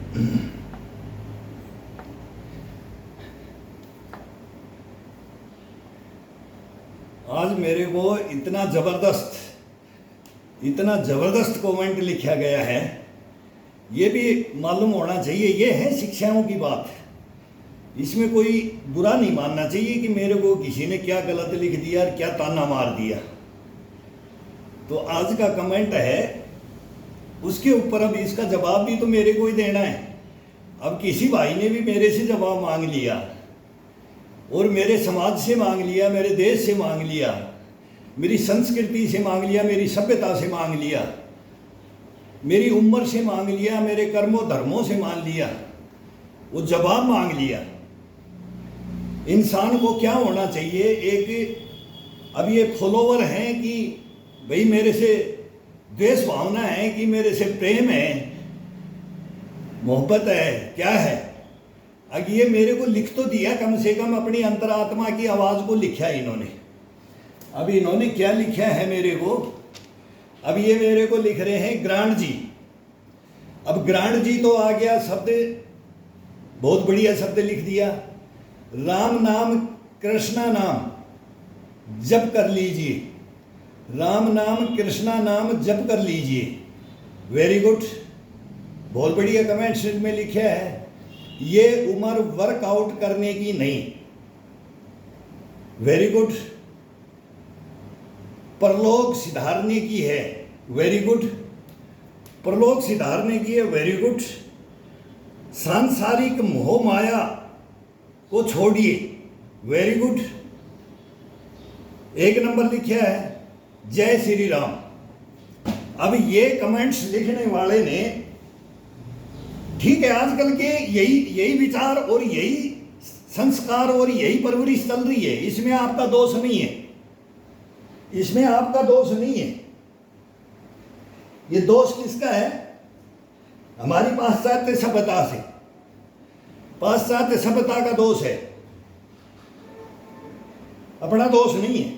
आज मेरे को इतना जबरदस्त कमेंट लिखा गया है, ये भी मालूम होना चाहिए। ये है शिक्षाओं की बात, इसमें कोई बुरा नहीं मानना चाहिए कि मेरे को किसी ने क्या गलत लिख दिया और क्या ताना मार दिया। तो आज का कमेंट है, उसके ऊपर अब इसका जवाब भी तो मेरे को ही देना है। अब किसी भाई ने भी मेरे से जवाब मांग लिया और मेरे समाज से मांग लिया, मेरे देश से मांग लिया, मेरी संस्कृति से मांग लिया, मेरी सभ्यता से मांग लिया, मेरी उम्र से मांग लिया, मेरे कर्मों धर्मों से मांग लिया, वो जवाब मांग लिया। इंसान को क्या होना चाहिए? एक अब ये फॉलोवर हैं कि भाई मेरे से द्वेष भावना है कि मेरे से प्रेम है, मोहब्बत है, क्या है? अब ये मेरे को लिख तो दिया, कम से कम अपनी अंतरात्मा की आवाज़ को लिखा है इन्होंने। अब इन्होंने क्या लिखा है मेरे को? अब ये मेरे को लिख रहे हैं ग्रांड जी। अब ग्रांड जी तो आ गया शब्द, बहुत बढ़िया शब्द लिख दिया। राम नाम कृष्णा नाम जप कर लीजिए, राम नाम कृष्णा नाम जप कर लीजिए। वेरी गुड, बहुत बढ़िया कमेंट्स में लिखा है। ये उम्र वर्कआउट करने की नहीं। Very good. परलोक सिधारने की है। Very good. परलोक सिधारने की है। Very good. सांसारिक मोह माया को छोड़िए। Very good. एक नंबर लिखा है, जय श्री राम। अब ये कमेंट्स लिखने वाले ने, ठीक है, आजकल के यही विचार और यही संस्कार और यही परवरिश चल रही है, इसमें आपका दोष नहीं है, इसमें आपका दोष नहीं है। ये दोष किसका है? हमारी पाश्चात्य सभ्यता से, पाश्चात्य सभ्यता का दोष है, अपना दोष नहीं है।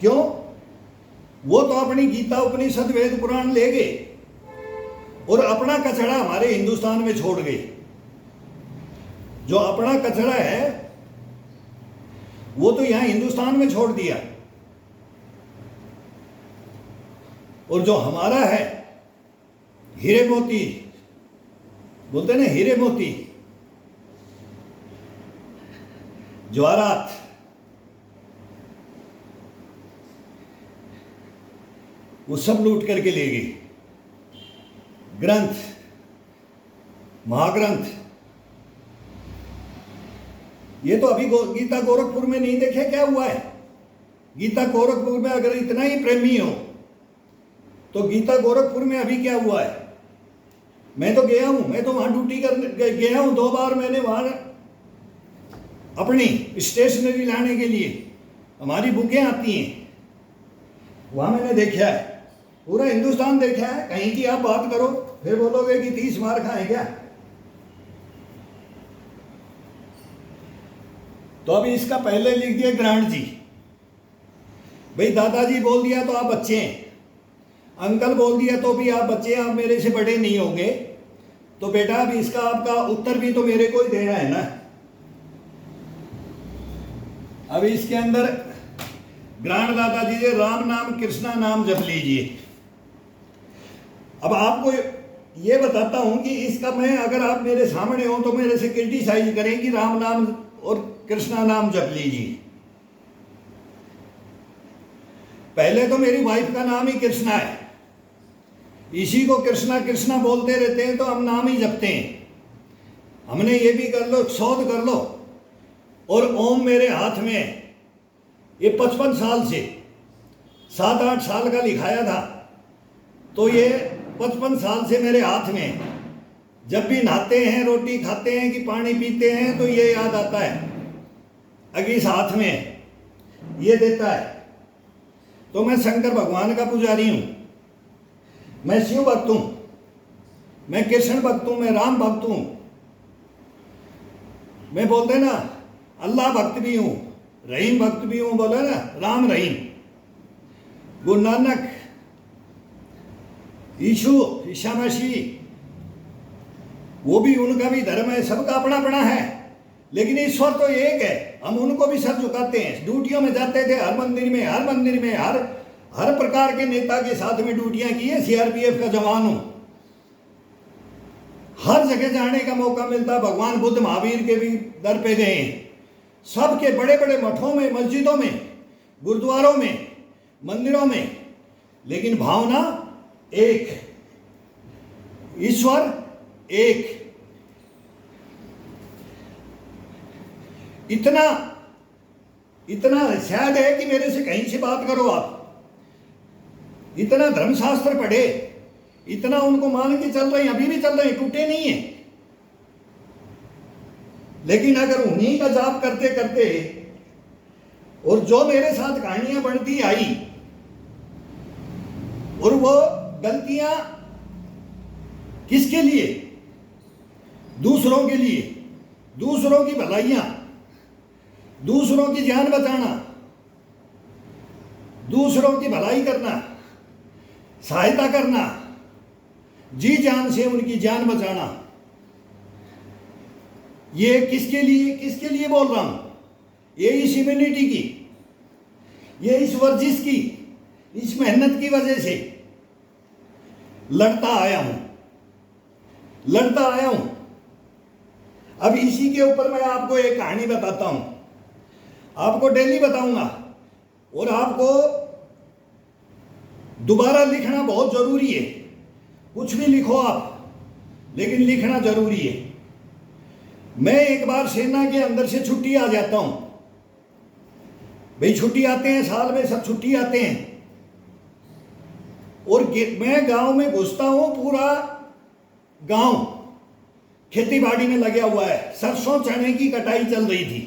क्यों? वो तो अपनी गीता उपनिषद वेद पुराण ले गए और अपना कचरा हमारे हिंदुस्तान में छोड़ गए। जो अपना कचरा है वो तो यहां हिंदुस्तान में छोड़ दिया, और जो हमारा है हीरे मोती, बोलते ना हीरे मोती, जवाहरात, वो सब लूट करके ले गए। ग्रंथ, महाग्रंथ, ये तो अभी गीता गोरखपुर में नहीं देखे क्या हुआ है? गीता गोरखपुर में अगर इतना ही प्रेमी हो तो गीता गोरखपुर में अभी क्या हुआ है? मैं तो गया हूं, मैं तो वहां ड्यूटी कर गया हूं 2 बार। मैंने वहां अपनी स्टेशनरी लाने के लिए हमारी बुकें आती हैं, वहां मैंने देखा है, पूरा हिंदुस्तान देखा है। कहीं की आप बात करो फिर बोलोगे कि 30 मार खाए क्या? तो अभी इसका पहले लिख दिया ग्रांड जी। भाई दादाजी बोल दिया तो आप बच्चे हैं, अंकल बोल दिया तो भी आप बच्चे हैं, आप मेरे से बड़े नहीं होंगे। तो बेटा अब इसका आपका उत्तर भी तो मेरे को ही देना है ना। अब इसके अंदर ग्रांड दादाजी से राम नाम कृष्णा नाम जप लीजिए। अब आपको ये बताता हूं कि इसका मैं, अगर आप मेरे सामने हो तो मेरे से क्रिटिसाइज करें कि राम नाम और कृष्णा नाम जप लीजिए। पहले तो मेरी वाइफ का नाम ही कृष्णा है, इसी को कृष्णा कृष्णा बोलते रहते हैं, तो हम नाम ही जपते हैं। हमने ये भी कर लो, शोध कर लो। और ओम मेरे हाथ में, ये 55 साल से 7-8 साल का लिखाया था, तो ये 55 साल से मेरे हाथ में, जब भी नहाते हैं, रोटी खाते हैं कि पानी पीते हैं, तो ये याद आता है। अगर इस हाथ में ये देता है तो मैं शंकर भगवान का पुजारी हूं, मैं शिव भक्त हूं, मैं कृष्ण भक्त हूं, मैं राम भक्त हूं, मैं बोलते ना अल्लाह भक्त भी हूं, रहीम भक्त भी हूं, बोले ना राम रहीम। गुरु नानक, यीशु, ईसा मसीह, वो भी उनका भी धर्म है, सबका अपना अपना है, लेकिन ईश्वर तो एक है। हम उनको भी सर झुकाते हैं। ड्यूटियों में जाते थे, हर मंदिर में हर प्रकार के नेता के साथ में ड्यूटियां की है। सीआरपीएफ का जवान हूं, हर जगह जाने का मौका मिलता। भगवान बुद्ध महावीर के भी दर पे गए, सबके बड़े बड़े मठों में, मस्जिदों में, गुरुद्वारों में, मंदिरों में, लेकिन भावना एक, ईश्वर एक। इतना इतना शायद है कि मेरे से कहीं से बात करो आप, इतना धर्मशास्त्र पढ़े, इतना उनको मान के चल रहे हैं, अभी भी चल रहे हैं, टूटे नहीं है। लेकिन अगर उन्हीं का जाप करते करते और जो मेरे साथ कहानियां बढ़ती आई और वो गलतियां किसके लिए? दूसरों के लिए, दूसरों की भलाइयां, दूसरों की जान बचाना, दूसरों की भलाई करना, सहायता करना, जी जान से उनकी जान बचाना, ये किसके लिए बोल रहा हूं? ये इस इम्यूनिटी की, ये इस वर्जिश की, इस मेहनत की वजह से लड़ता आया हूं। अब इसी के ऊपर मैं आपको एक कहानी बताता हूं, आपको डेली बताऊंगा, और आपको दोबारा लिखना बहुत जरूरी है। कुछ भी लिखो आप, लेकिन लिखना जरूरी है। मैं एक बार सेना के अंदर से छुट्टी आ जाता हूं, भाई छुट्टी आते हैं, साल में सब छुट्टी आते हैं, और मैं गांव में घुसता हूं। पूरा गांव खेती बाड़ी में लगा हुआ है, सरसों चने की कटाई चल रही थी,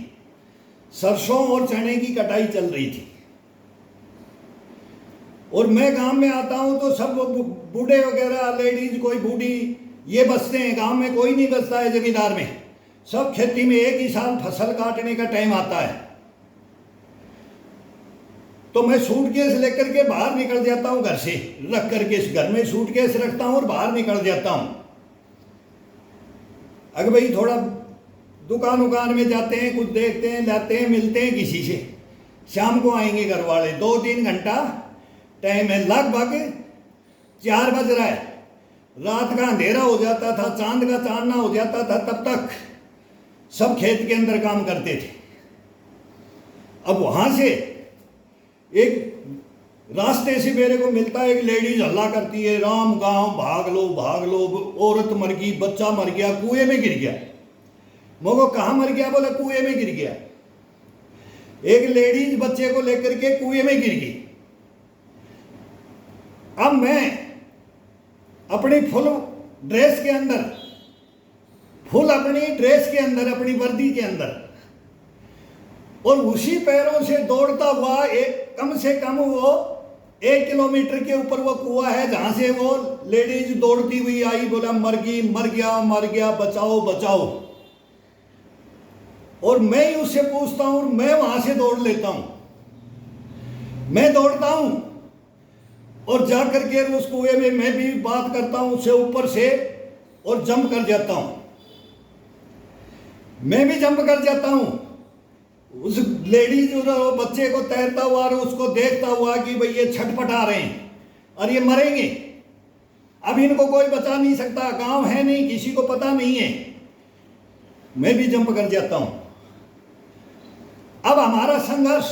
सरसों और चने की कटाई चल रही थी। और मैं गांव में आता हूं तो सब बूढ़े वगैरह, लेडीज, कोई बूढ़ी, ये बसते हैं। गांव में कोई नहीं बसता है जमींदार में, सब खेती में एक ही साल फसल काटने का टाइम आता है। तो मैं सूटकेस लेकर के बाहर निकल जाता हूं, घर से रख करके, इस घर में सूटकेस रखता हूं और बाहर निकल जाता हूं। अगर भाई थोड़ा दुकान में जाते हैं, कुछ देखते हैं, लाते हैं, मिलते हैं किसी से, शाम को आएंगे घर वाले, 2-3 घंटा टाइम है, लगभग 4 बज रहा है, रात का अंधेरा हो जाता था, चांद का चांदना हो जाता था, तब तक सब खेत के अंदर काम करते थे। अब वहां से एक रास्ते से मेरे को मिलता है, एक लेडीज हल्ला करती है, राम गांव भाग लो, औरत मर गई, बच्चा मर गया, कुएं में गिर गया। मोगो कहाँ मर गया? बोला कुएं में गिर गया। एक लेडीज बच्चे को लेकर के कुएं में गिर गई। अब मैं अपनी फुल ड्रेस के अंदर, अपनी वर्दी के अंदर, और उसी पैरों से दौड़ता हुआ, कम से कम वो 1 किलोमीटर के ऊपर वो कुआं है जहां से वो लेडीज दौड़ती हुई आई। बोला मर गया, बचाओ। और मैं ही उससे पूछता हूं, मैं वहां से दौड़ लेता हूं, मैं दौड़ता हूं और जाकर के उस कुएं में मैं भी बात करता हूं उससे ऊपर से, और जंप कर जाता हूं। मैं भी जंप कर जाता हूं। उस लेडीज और बच्चे को तैरता हुआ और उसको देखता हुआ कि भाई ये छटपटा रहे हैं और ये मरेंगे, अब इनको कोई बचा नहीं सकता, गांव है नहीं, किसी को पता नहीं है। मैं भी जंप कर जाता हूं। अब हमारा संघर्ष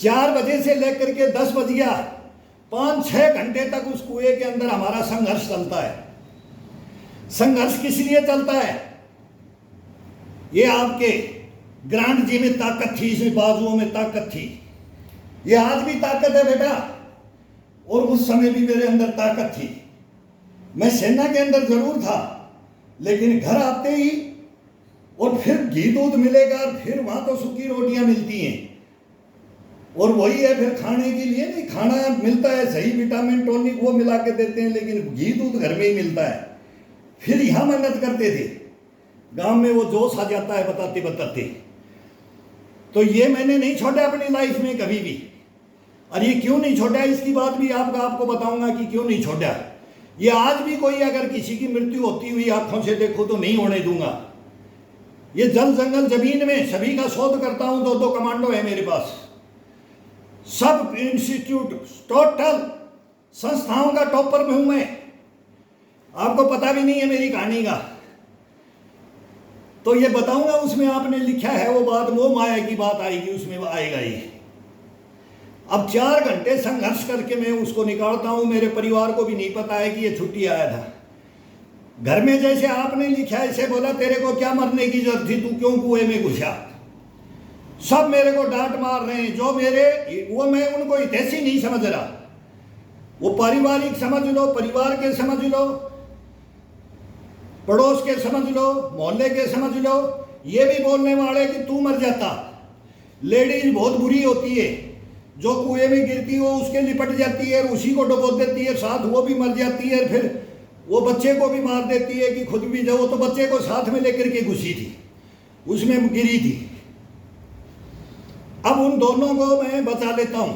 4 बजे से लेकर के 10 बज गया, 5-6 घंटे तक उस कुएं के अंदर हमारा संघर्ष चलता है। संघर्ष किस लिए चलता है? ये आपके ग्रांड जी में ताकत थी, इसमें बाजुओं में ताकत थी, ये आज भी ताकत है बेटा, और उस समय भी मेरे अंदर ताकत थी। मैं सेना के अंदर जरूर था, लेकिन घर आते ही और फिर घी दूध मिलेगा, फिर वहां तो सूखी रोटियां मिलती हैं, और वही है फिर खाने के लिए नहीं, खाना मिलता है सही, विटामिन टॉनिक वो मिला के देते हैं, लेकिन घी दूध घर में ही मिलता है। फिर यहां मेहनत करते थे, गांव में वो जोश आ जाता है बताते। तो ये मैंने नहीं छोड़ा अपनी लाइफ में कभी भी, और ये क्यों नहीं छोड़ा इसकी बात भी आपको बताऊंगा कि क्यों नहीं छोड़ा। ये आज भी कोई अगर किसी की मृत्यु होती हुई आंखों से देखो तो नहीं होने दूंगा। ये जल जंगल जमीन में सभी का शोध करता हूं, 2-2 कमांडो है मेरे पास, सब इंस्टीट्यूट टोटल संस्थाओं का टॉपर में हूं मैं। आपको पता भी नहीं है मेरी कहानी का, तो ये बताऊंगा। उसमें आपने लिखा है वो बात, वो माया की बात आएगी, उसमें आएगा ही। अब 4 घंटे संघर्ष करके मैं उसको निकालता हूं। मेरे परिवार को भी नहीं पता है कि ये छुट्टी आया था। घर में जैसे आपने लिखा ऐसे बोला, तेरे को क्या मरने की जरूरत थी, तू क्यों कुएं में घुसा। सब मेरे को डांट मार रहे हैं। जो मेरे वो, मैं उनको हितैषी नहीं समझ रहा, वो पारिवारिक समझ लो, परिवार के समझ लो, पड़ोस के समझ लो, मोहल्ले के समझ लो। ये भी बोलने वाले कि तू मर जाता। लेडीज बहुत बुरी होती है, जो कुएं में गिरती है वो उसके लिपट जाती है, उसी को डुबो देती है, साथ वो भी मर जाती है, फिर वो बच्चे को भी मार देती है कि खुद भी जाओ। तो बच्चे को साथ में लेकर के घुसी थी, उसमें गिरी थी। अब उन दोनों को मैं बचा लेता हूं।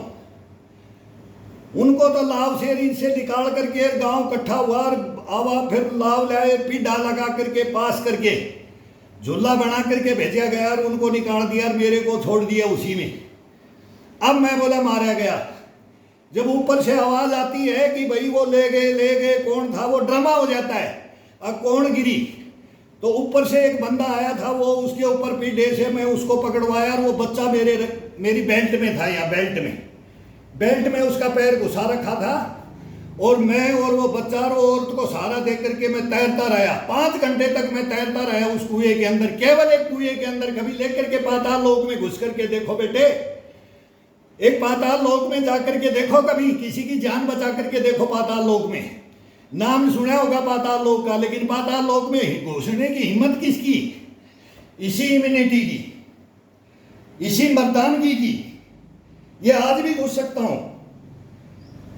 उनको तो लाव से से निकाल करके गांव इकट्ठा हुआ और आवा, फिर लाव लाए, पीढ़ा लगा करके पास करके झूला बना करके भेजा गया और उनको निकाल दिया और मेरे को छोड़ दिया उसी में। अब मैं बोला मारा गया। जब ऊपर से आवाज आती है कि भाई वो ले गए, कौन था, वो ड्रामा हो जाता है। अब कौन गिरी, तो ऊपर से एक बंदा आया था, वो उसके ऊपर पीढ़े से मैं उसको पकड़वाया और वो बच्चा मेरी बेल्ट में था, यहाँ बेल्ट में उसका पैर घुसा रखा था और मैं और वो बच्चा और औरत को सहारा दे करके मैं तैरता रहा। 5 घंटे तक मैं तैरता रहा उस कुएं के अंदर, केवल एक कुएं के अंदर। कभी लेकर के पाताल लोक में घुस करके देखो बेटे, एक पाताल लोक में जाकर के देखो, कभी किसी की जान बचा करके देखो पाताल लोक में। नाम सुना होगा पाताल लोक का, लेकिन पाताल लोक में घुसने की हिम्मत किसकी? इसी इम्यूनिटी की, इसी मर्दानगी की। ये आज भी घुस सकता हूं।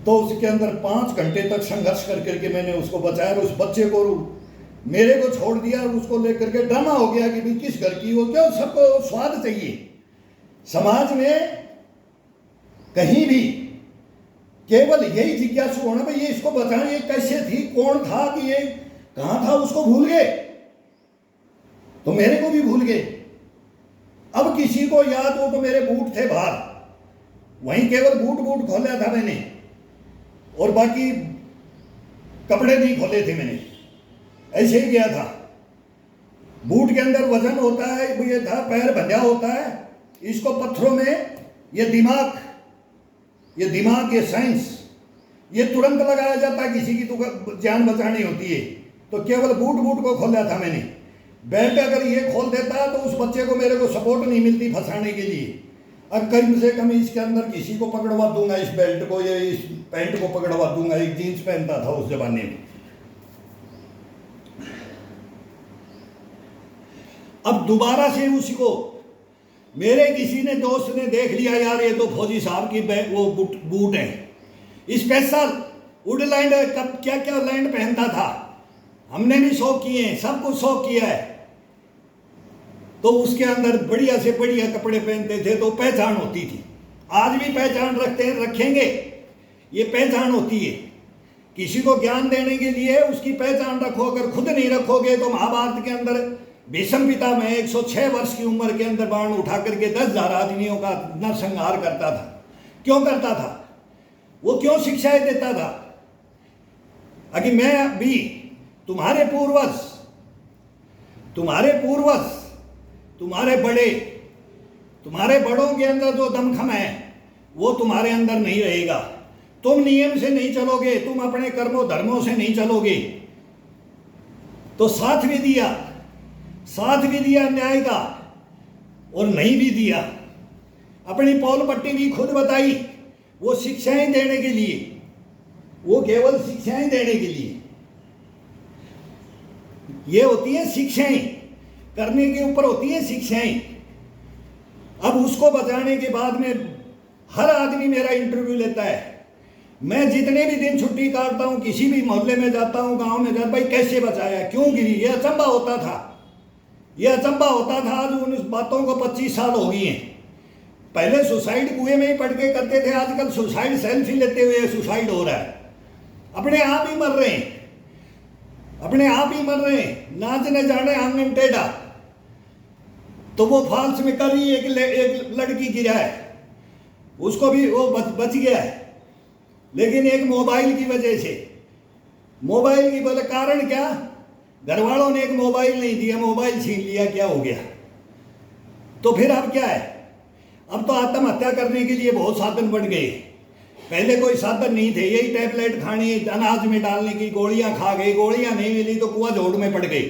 तो उसके अंदर 5 घंटे तक संघर्ष कर करके मैंने उसको बचाया। उस बच्चे को मेरे को छोड़ दिया और उसको लेकर के ड्रामा हो गया कि भाई किस घर की हो, क्यों सबको स्वाद चाहिए। समाज में कहीं भी केवल यही जिज्ञासु होना, भाई ये इसको बताएं, ये कैसे थी, कौन था, कि ये कहां था, उसको भूल गए तो मेरे को भी भूल गए। अब किसी को याद हो तो मेरे बूट थे बाहर, वहीं केवल बूट खोला था मैंने और बाकी कपड़े नहीं खोले थे मैंने, ऐसे ही गया था। बूट के अंदर वजन होता है, ये था, पैर बंधा होता है। इसको पत्थरों में ये दिमाग, ये साइंस, ये तुरंत लगाया जाता है। किसी की तो जान बचानी होती है तो केवल बूट को खोला था मैंने। बेल्ट अगर ये खोल देता तो उस बच्चे को, मेरे को सपोर्ट नहीं मिलती फंसाने के लिए। अब कम से कम इसके अंदर किसी को पकड़वा दूंगा, इस बेल्ट को या इस पैंट को पकड़वा दूंगा। एक जीन्स पहनता था उस जमाने में। अब दोबारा से उसी को मेरे किसी ने दोस्त ने देख लिया, यार ये तो फौजी साहब की वो बूट है, स्पेशल वुडलैंड, कब क्या क्या लैंड पहनता था। हमने भी शौक किए हैं, सब कुछ शौक किया है। तो उसके अंदर बढ़िया से बढ़िया कपड़े पहनते थे तो पहचान होती थी। आज भी पहचान रखेंगे, ये पहचान होती है। किसी को ज्ञान देने के लिए उसकी पहचान रखो। अगर खुद नहीं रखोगे तो महाभारत के अंदर भीष्म पिता में 106 वर्ष की उम्र के अंदर बाण उठा करके 10,000 आदमियों का नरसंहार करता था। क्यों करता था? वो क्यों शिक्षाएं देता था? अगर मैं भी तुम्हारे पूर्वज, तुम्हारे बड़े, तुम्हारे बड़ों के अंदर जो दमखम है वो तुम्हारे अंदर नहीं रहेगा। तुम नियम से नहीं चलोगे, तुम अपने कर्मों धर्मों से नहीं चलोगे। तो साथ भी दिया न्याय का और नहीं भी दिया। अपनी पौल पट्टी भी खुद बताई, वो शिक्षाएं देने के लिए, वो केवल शिक्षाएं देने के लिए। ये होती है शिक्षाएं, करने के ऊपर होती है शिक्षाएं। अब उसको बचाने के बाद में हर आदमी मेरा इंटरव्यू लेता है। मैं जितने भी दिन छुट्टी काटता हूं, किसी भी मोहल्ले में जाता हूं, गांव में जाता, भाई कैसे बचाया, क्यों गिरी, ये अचंबा होता था। आज उन बातों को 25 साल हो गई हैं। पहले सुसाइड कुएं में ही पड़ के करते थे, आजकल सुसाइड सेल्फी लेते हुए सुसाइड हो रहा है। अपने आप ही मर रहे हैं, अपने आप ही मर रहे हैं। नाच न जाने आंगन टेढ़ा, तो वो फॉल्स में कल ही एक लड़की गिरा है, उसको भी वो बच गया है, लेकिन एक मोबाइल की वजह से। मोबाइल की बोले कारण क्या, घर वालों ने एक मोबाइल नहीं दिया, मोबाइल छीन लिया, क्या हो गया। तो फिर अब क्या है, अब तो आत्महत्या करने के लिए बहुत साधन बढ़ गए। पहले कोई साधन नहीं थे, यही टैबलेट खानी, अनाज में डालने की, गोलियां खा गए, गोलियां नहीं मिली तो कुआं जोड़ में पड़ गई।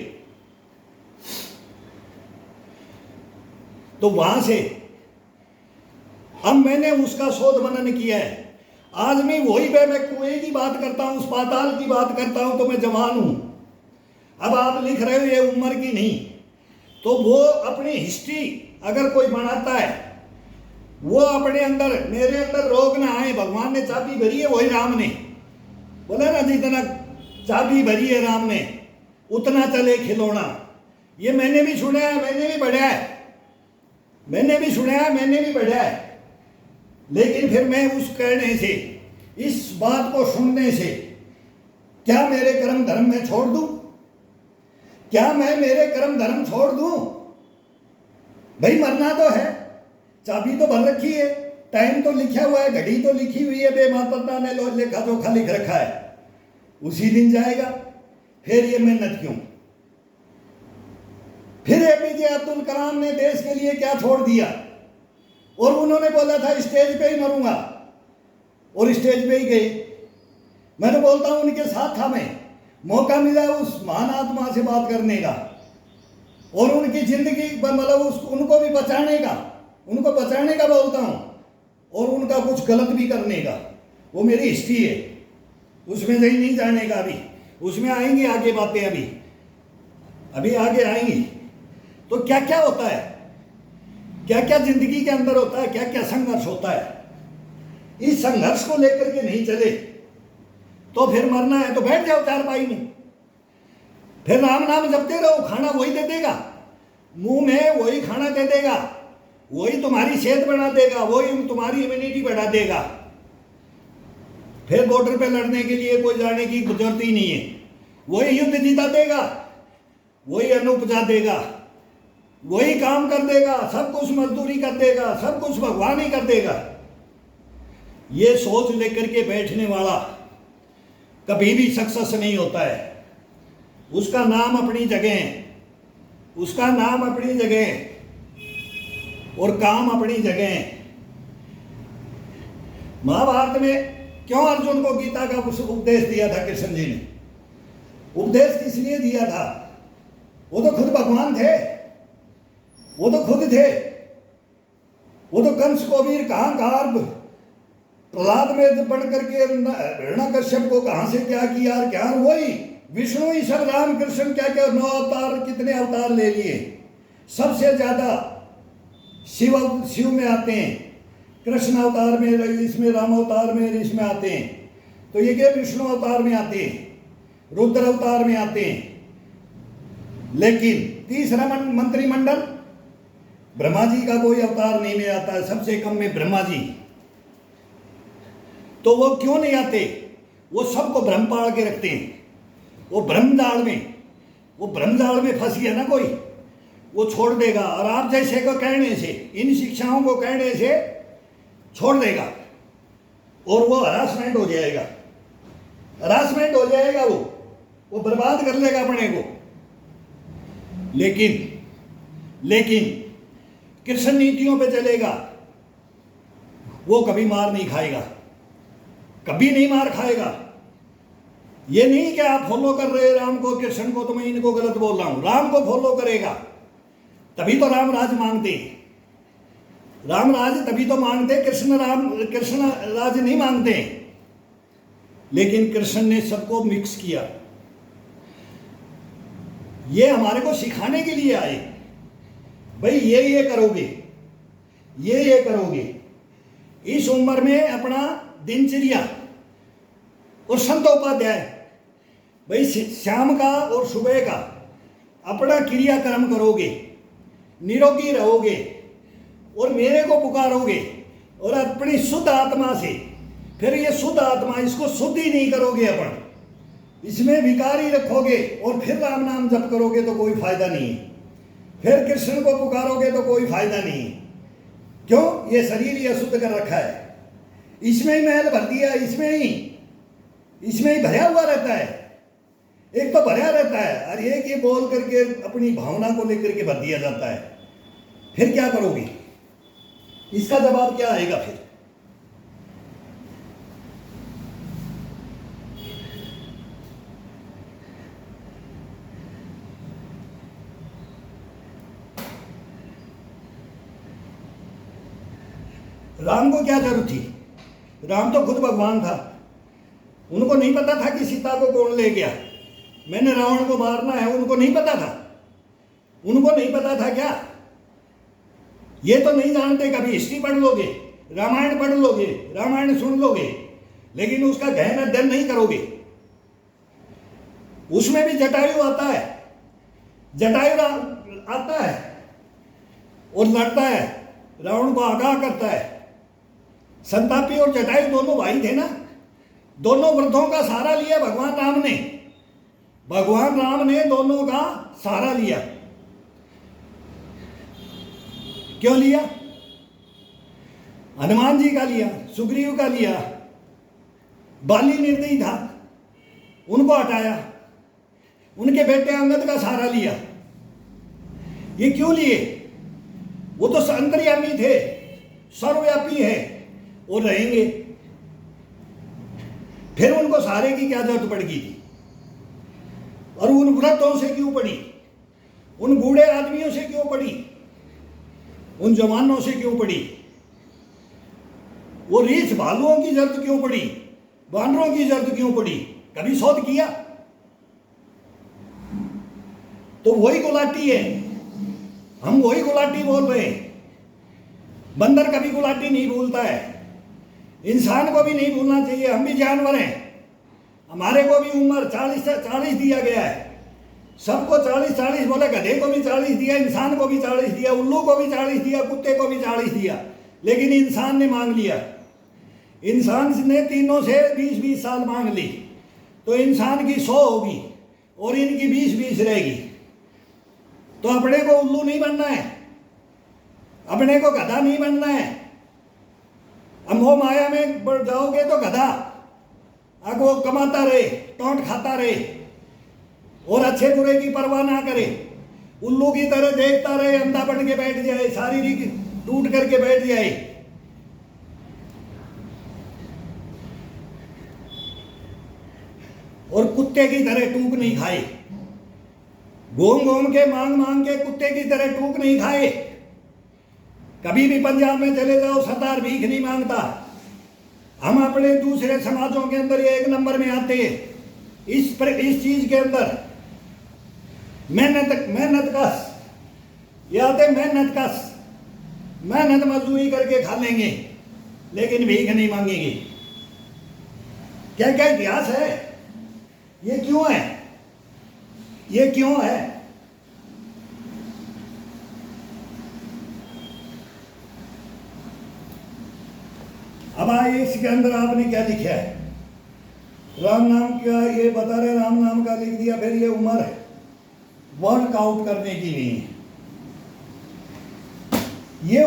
तो वहां से अब मैंने उसका शोध मनन किया है। आज मैं वही मैं कुएं की बात करता हूं, उस पाताल की बात करता हूं, तो मैं जवान हूं। अब आप लिख रहे हो ये उम्र की नहीं, तो वो अपनी हिस्ट्री अगर कोई बनाता है, वो अपने अंदर, मेरे अंदर रोग ना आए। भगवान ने चाबी भरी है, वही राम ने बोला ना, जितना चाबी भरी है राम ने उतना चले खिलौना। ये मैंने भी सुना है, मैंने भी पढ़ा है, मैंने भी सुना है, मैंने भी पढ़ा है। लेकिन फिर मैं उस कहने से, इस बात को सुनने से, क्या मेरे कर्म धर्म में छोड़ दूं? क्या मैं मेरे कर्म धर्म छोड़ दूं? भाई मरना तो है, चाबी तो भर रखी है, टाइम तो लिखा हुआ है, घड़ी तो लिखी हुई है, बेमाता ने लेखा जोखा लिख रखा है, उसी दिन जाएगा। फिर ये मेहनत क्यों? फिर एपीजे अब्दुल कलाम ने देश के लिए क्या छोड़ दिया, और उन्होंने बोला था स्टेज पे ही मरूंगा, और स्टेज पे ही गए। मैं तो बोलता हूं उनके साथ था मैं, मौका मिला उस महान आत्मा से बात करने का, और उनकी जिंदगी मतलब उनको भी बचाने का, उनको बचाने का बोलता हूं, और उनका कुछ गलत भी करने का। वो मेरी हिस्ट्री है, उसमें नहीं जाने का। अभी उसमें आएंगी आगे बातें, अभी आगे आएंगी। तो क्या क्या होता है, क्या क्या जिंदगी के अंदर होता है, क्या क्या संघर्ष होता है। इस संघर्ष को लेकर के नहीं चले तो फिर मरना है तो बैठ जाओ चारपाई में, फिर राम नाम जपते रहो, खाना वही दे देगा, मुंह में वही खाना दे देगा, वही तुम्हारी सेहत बढ़ा देगा, वही तुम्हारी इम्यूनिटी बढ़ा देगा। फिर बॉर्डर पे लड़ने के लिए कोई जाने की जरूरत ही नहीं है, वही युद्ध जीता देगा, वही अन्न उपजा देगा, वही काम कर देगा, सब कुछ मजदूरी कर देगा, सब कुछ भगवान ही कर देगा। ये सोच लेकर के बैठने वाला कभी भी सक्सेस नहीं होता है। उसका नाम अपनी जगह है, उसका नाम अपनी जगह है, और काम अपनी जगह है। महाभारत में क्यों अर्जुन को गीता का उपदेश दिया था कृष्ण जी ने? उपदेश किस लिए दिया था? वो तो खुद भगवान थे, वो तो खुद थे, वो तो कंस को भी कहां प्रहलाद में बढ़ करके हिरण्यकश्यप को कहां से क्या किया, क्या वही विष्णु ही सब, राम कृष्ण क्या क्या 9 अवतार, कितने अवतार ले लिए। सबसे ज्यादा शिव में आते हैं, कृष्ण अवतार में, इसमें राम अवतार में, इसमें आते हैं। तो ये क्या विष्णु अवतार में आते हैं, रुद्र अवतार में आते हैं। लेकिन तीसरा मंत्रिमंडल ब्रह्मा जी का कोई अवतार नहीं में आता है, सबसे कम में ब्रह्मा जी। तो वो क्यों नहीं आते? वो सबको भ्रम पाल के रखते हैं। वो ब्रह्मजाल में फंस गया ना कोई, वो छोड़ देगा। और आप जैसे को कहने से, इन शिक्षाओं को कहने से छोड़ देगा, और वो हरासमेंट हो जाएगा, हरासमेंट हो जाएगा, वो बर्बाद कर लेगा अपने को। लेकिन कृष्ण नीतियों पे चलेगा, वो कभी मार नहीं खाएगा, कभी नहीं मार खाएगा। ये नहीं कि आप फॉलो कर रहे राम को, कृष्ण को, तो मैं इनको गलत बोल रहा हूं। राम को फॉलो करेगा तभी तो राम राज मांगते, राम राज तभी तो मांगते, कृष्ण राज नहीं मांगते। लेकिन कृष्ण ने सबको मिक्स किया। ये हमारे को सिखाने के लिए आए, भाई ये करोगे, ये करोगे। इस उम्र में अपना दिनचर्या और संतोपाध्याय, भाई शाम का और सुबह का अपना क्रियाक्रम करोगे, निरोगी रहोगे, और मेरे को पुकारोगे, और अपनी शुद्ध आत्मा से फिर ये शुद्ध आत्मा, इसको शुद्ध ही नहीं करोगे अपन, इसमें विकारी रखोगे और फिर राम नाम जप करोगे तो कोई फायदा नहीं है। फिर कृष्ण को पुकारोगे तो कोई फायदा नहीं है। क्यों? ये शरीर ये अशुद्ध कर रखा है, इसमें ही मैल भर दिया, इसमें ही भरा हुआ रहता है। एक तो भरा रहता है और एक ये बोल करके अपनी भावना को लेकर के भर दिया जाता है। फिर क्या करोगे? इसका जवाब क्या आएगा फिर? राम को क्या जरूरत थी? राम तो खुद भगवान था, उनको नहीं पता था कि सीता को कौन ले गया, मैंने रावण को मारना है, उनको नहीं पता था? उनको नहीं पता था क्या? ये तो नहीं जानते। कभी हिस्ट्री पढ़ लोगे, रामायण पढ़ लोगे, रामायण सुन लोगे, लेकिन उसका गहन अध्ययन नहीं करोगे। उसमें भी जटायु आता है, जटायु आता है और लड़ता है, रावण को आगाह करता है। संतापी और जटायु दोनों भाई थे ना, दोनों वृद्धों का सहारा लिया भगवान राम ने दोनों का सहारा लिया। क्यों लिया? हनुमान जी का लिया, सुग्रीव का लिया, बाली निर्दयी था, उनको हटाया, उनके बेटे अंगद का सहारा लिया। ये क्यों लिए? वो तो अंतर्यामी थे, सर्वव्यापी है और रहेंगे। फिर उनको सहारे की क्या जरूरत पड़ गई थी? और उन वृद्धों से क्यों पड़ी? उन बूढ़े आदमियों से क्यों पड़ी? उन जवानों से क्यों पड़ी? वो रीछ भालुओं की जरूरत क्यों पड़ी? बानरों की जरूरत क्यों पड़ी? कभी शोध किया? तो वही गुलाटी है, हम वही गुलाटी बोल रहे हैं। बंदर कभी गुलाटी नहीं भूलता है, इंसान को भी नहीं भूलना चाहिए। हम भी जानवर हैं, हमारे को भी उम्र 40 दिया गया है। सबको 40 बोले, गधे को भी 40 दिया, इंसान को भी 40 दिया, उल्लू को भी 40 दिया, कुत्ते को भी 40 दिया, लेकिन इंसान ने मांग लिया। इंसान ने तीनों से 20-20 साल मांग ली, तो इंसान की 100 होगी और इनकी 20-20 रहेगी। तो अपने को उल्लू नहीं बनना है, अपने को गधा नहीं बनना है। अब मोह माया में बढ़ जाओगे तो गधा वो कमाता रहे, टोंट खाता रहे और अच्छे बुरे की परवाह ना करे, उल्लू की तरह देखता रहे, अंधा बन के बैठ जाए, शारीरिक टूट करके बैठ जाए। और कुत्ते की तरह टूक नहीं खाए, घूम के मांग के कुत्ते की तरह टूक नहीं खाए। कभी भी पंजाब में चले जाओ, सरदार भीख नहीं मांगता। हम अपने दूसरे समाजों के अंदर ये 1 नंबर में आते हैं इस चीज के अंदर। मेहनत कश, ये आते मेहनत मजदूरी करके खा लेंगे, लेकिन भीख नहीं मांगेंगे। क्या क्या इतिहास है? ये क्यों है? ये क्यों है? अब आइए, इसके अंदर आपने क्या लिखा है? राम नाम का ये बता रहे, राम नाम का लिख दिया। फिर ये उम्र वर्कआउट करने की नहीं है। ये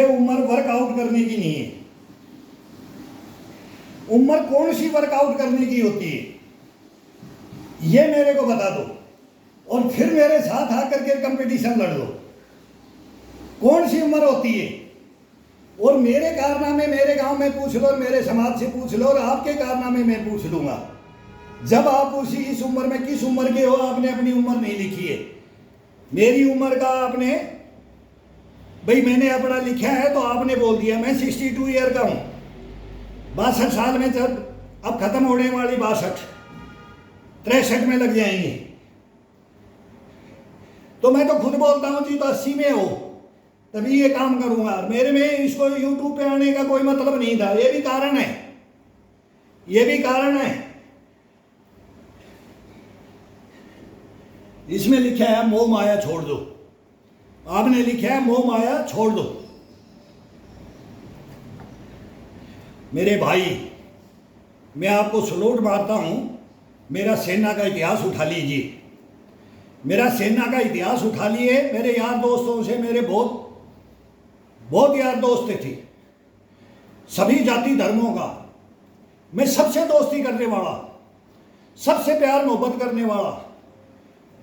उम्र वर्कआउट करने की नहीं है। उम्र कौन सी वर्कआउट करने की होती है, ये मेरे को बता दो, और फिर मेरे साथ आकर के कंपटीशन लड़ लो। कौन सी उम्र होती है? और मेरे कारनामे मेरे गांव में पूछ लो, और मेरे समाज से पूछ लो, और आपके कारनामे मैं पूछ लूंगा। जब आप इस उम्र में किस उम्र के हो, आपने अपनी उम्र नहीं लिखी है। मेरी उम्र का आपने, भाई मैंने अपना लिखा है तो आपने बोल दिया मैं 62 ईयर का हूं। 62 साल में जब अब खत्म होने वाली 62, 63 में लग जाएंगे, तो मैं तो खुद बोलता हूं जी तो 80 में हो तभी ये काम करूंगा। मेरे में इसको यूट्यूब पे आने का कोई मतलब नहीं था। ये भी कारण है, इसमें लिखा है मोह माया छोड़ दो। आपने लिखा है मोह माया छोड़ दो। मेरे भाई, मैं आपको सलूट मारता हूं। मेरा सेना का इतिहास उठा लीजिए, मेरा सेना का इतिहास उठा लिए। मेरे यार दोस्तों से मेरे बहुत बहुत यार दोस्त थे, सभी जाति धर्मों का। मैं सबसे दोस्ती करने वाला, सबसे प्यार मोहब्बत करने वाला।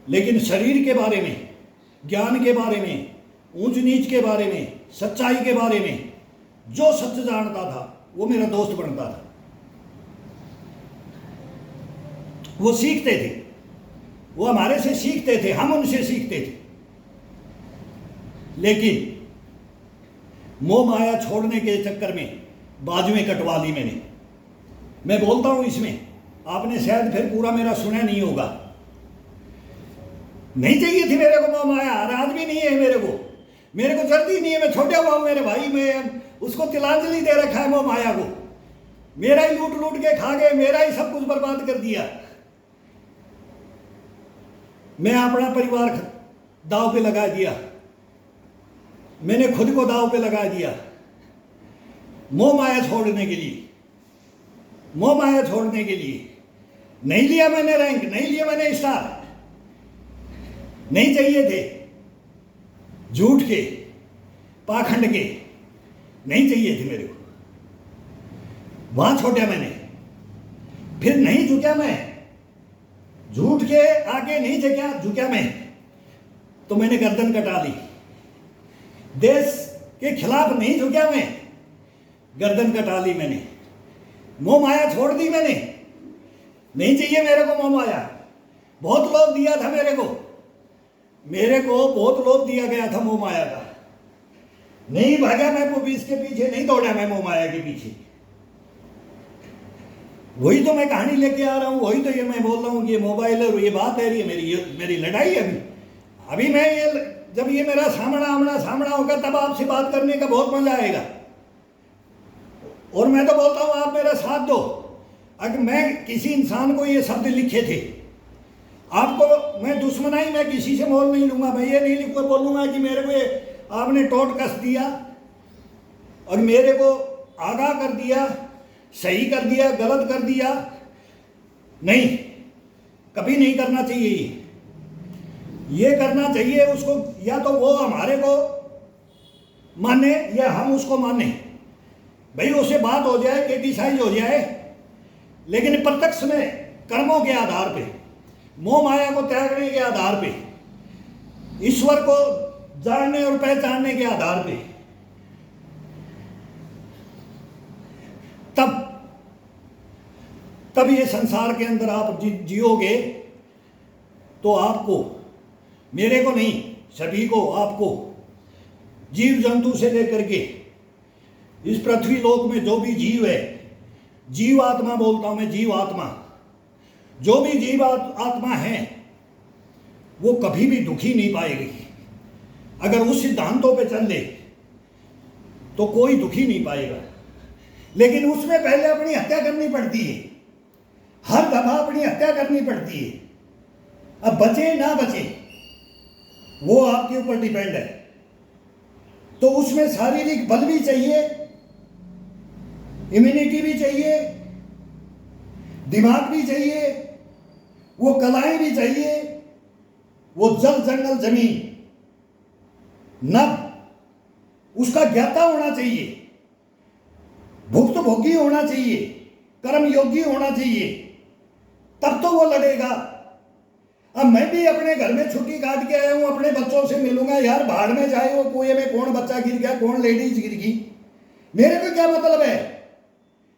लेकिन शरीर के बारे में, ज्ञान के बारे में, ऊंच नीच के बारे में, सच्चाई के बारे में जो सच जानता था वो मेरा दोस्त बनता था। वो सीखते थे, वो हमारे से सीखते थे, हम उनसे सीखते थे। लेकिन मोह माया छोड़ने के चक्कर में बाजुएं कटवा ली मैंने। मैं बोलता हूं इसमें, आपने शायद फिर पूरा मेरा सुना नहीं होगा। नहीं चाहिए थी मेरे को मोह माया, आज भी नहीं है मेरे को जल्दी नहीं है। मैं छोटा हुआ हूं मेरे भाई, मैं उसको तिलांजलि दे रखा है मोह माया को। मेरा ही लूट लूट के खा गए, मेरा ही सब कुछ बर्बाद कर दिया। मैं अपना परिवार दांव पे लगा दिया, मैंने खुद को दांव पे लगा दिया मोह माया छोड़ने के लिए। मोह माया छोड़ने के लिए नहीं लिया मैंने रैंक, नहीं लिया मैंने स्टार, नहीं चाहिए थे झूठ के, पाखंड के, नहीं चाहिए थे मेरे को। वहां छोड़ा मैंने, फिर नहीं झुका मैं, झूठ के आगे नहीं झुका मैं, तो मैंने गर्दन कटा ली। देश के खिलाफ नहीं झुका मैं, गर्दन कटा ली मैंने। मोह माया छोड़ दी मैंने, नहीं चाहिए मेरे को मोह माया। बहुत लोभ दिया था मेरे को बहुत लोभ दिया गया था मोह माया का। नहीं भागा मैं वो इसके पीछे, नहीं दौड़ा मैं मोह माया के पीछे। वही तो मैं कहानी लेके आ रहा हूं, वही तो ये मैं बोल रहा हूं कि ये मोबाइल है, ये बात है, ये मेरी लड़ाई है। अभी मैं ये, जब ये मेरा सामना होगा तब आपसे बात करने का बहुत मजा आएगा। और मैं तो बोलता हूं आप मेरा साथ दो। अगर मैं किसी इंसान को ये शब्द लिखे थे, आपको मैं दुश्मनाई में किसी से मोल नहीं लूंगा। मैं ये नहीं लिखूंगा, बोलूंगा कि मेरे को ये आपने टोट कस दिया और मेरे को आगाह कर दिया, सही कर दिया, गलत कर दिया। नहीं, कभी नहीं करना चाहिए। ये करना चाहिए उसको, या तो वो हमारे को माने या हम उसको माने। भाई उससे बात हो जाए, क्रिटिसाइज हो जाए, लेकिन प्रत्यक्ष में कर्मों के आधार पे, मोह माया को त्यागने के आधार पे, ईश्वर को जानने और पहचानने के आधार पे, तब ये संसार के अंदर आप जियोगे तो आपको, मेरे को नहीं, सभी को, आपको, जीव जंतु से लेकर के इस पृथ्वी लोक में जो भी जीव है, जीव आत्मा बोलता हूं मैं, जीव आत्मा, जो भी जीव आत्मा है वो कभी भी दुखी नहीं पाएगी। अगर उस सिद्धांतों पे चल ले तो कोई दुखी नहीं पाएगा। लेकिन उसमें पहले अपनी हत्या करनी पड़ती है, हर दफा अपनी हत्या करनी पड़ती है। अब बचे ना बचे वो आपके ऊपर डिपेंड है। तो उसमें शारीरिक बल भी चाहिए, इम्यूनिटी भी चाहिए, दिमाग भी चाहिए, वो कलाएं भी चाहिए, वो जल जंगल जमीन नभ, उसका ज्ञाता होना चाहिए, भुक्त भोगी होना चाहिए, कर्म योगी होना चाहिए, तब तो वो लड़ेगा। अब मैं भी अपने घर में छुट्टी काट के आया हूं, अपने बच्चों से मिलूंगा। यार भाड़ में जाए वो कुएं में कौन बच्चा गिर गया, कौन लेडीज गिर गई, मेरे को क्या मतलब है?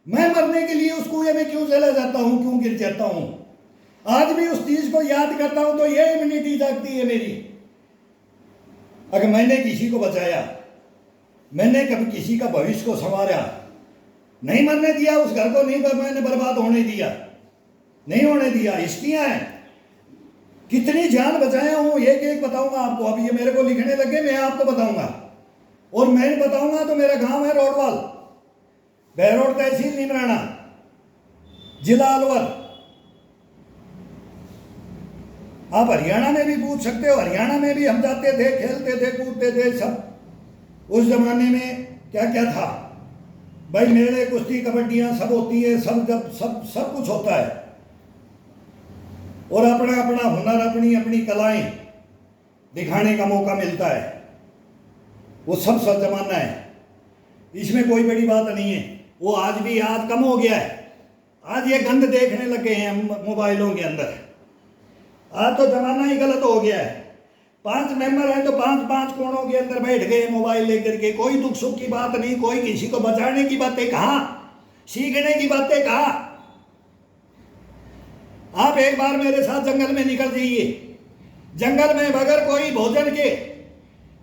मैं मरने के लिए उस कुएं में क्यों चला जाता हूं, क्यों गिर जाता हूं? आज भी उस चीज को याद करता हूं तो ये इम्यूनिटी जागती है मेरी। अगर मैंने किसी को बचाया, मैंने कभी किसी का भविष्य को संवारा, नहीं मरने दिया, उस घर को नहीं मैंने बर्बाद होने दिया, नहीं होने दिया। हिस्ट्रियां हैं, कितनी जान बचाया हूं, एक एक बताऊंगा आपको। अब ये मेरे को लिखने लगे, मैं आपको बताऊंगा। और मैं बताऊंगा तो मेरा गांव है रोडवाल, बहरोड तहसील नीमराना, जिला अलवर। आप हरियाणा में भी पूछ सकते हो, हरियाणा में भी हम जाते थे, खेलते थे, कूदते थे, सब उस जमाने में क्या क्या था भाई, मेले, कुश्ती, कबड्डियां सब होती है, सब जब सब सब कुछ होता है, और अपना अपना हुनर, अपनी अपनी कलाएं दिखाने का मौका मिलता है। वो सब सब जमाना है, इसमें कोई बड़ी बात नहीं है। वो आज भी, आज कम हो गया है, आज ये गंद देखने लगे हैं मोबाइलों के अंदर। आज तो जमाना ही गलत हो गया है। 5 मेंबर हैं तो 5 कोनों के अंदर बैठ गए मोबाइल लेकर के, कोई दुख सुख की बात नहीं, कोई किसी को बचाने की बातें कहाँ, सीखने की बातें कहाँ। आप एक बार मेरे साथ जंगल में निकल जाइए, जंगल में बगैर कोई भोजन के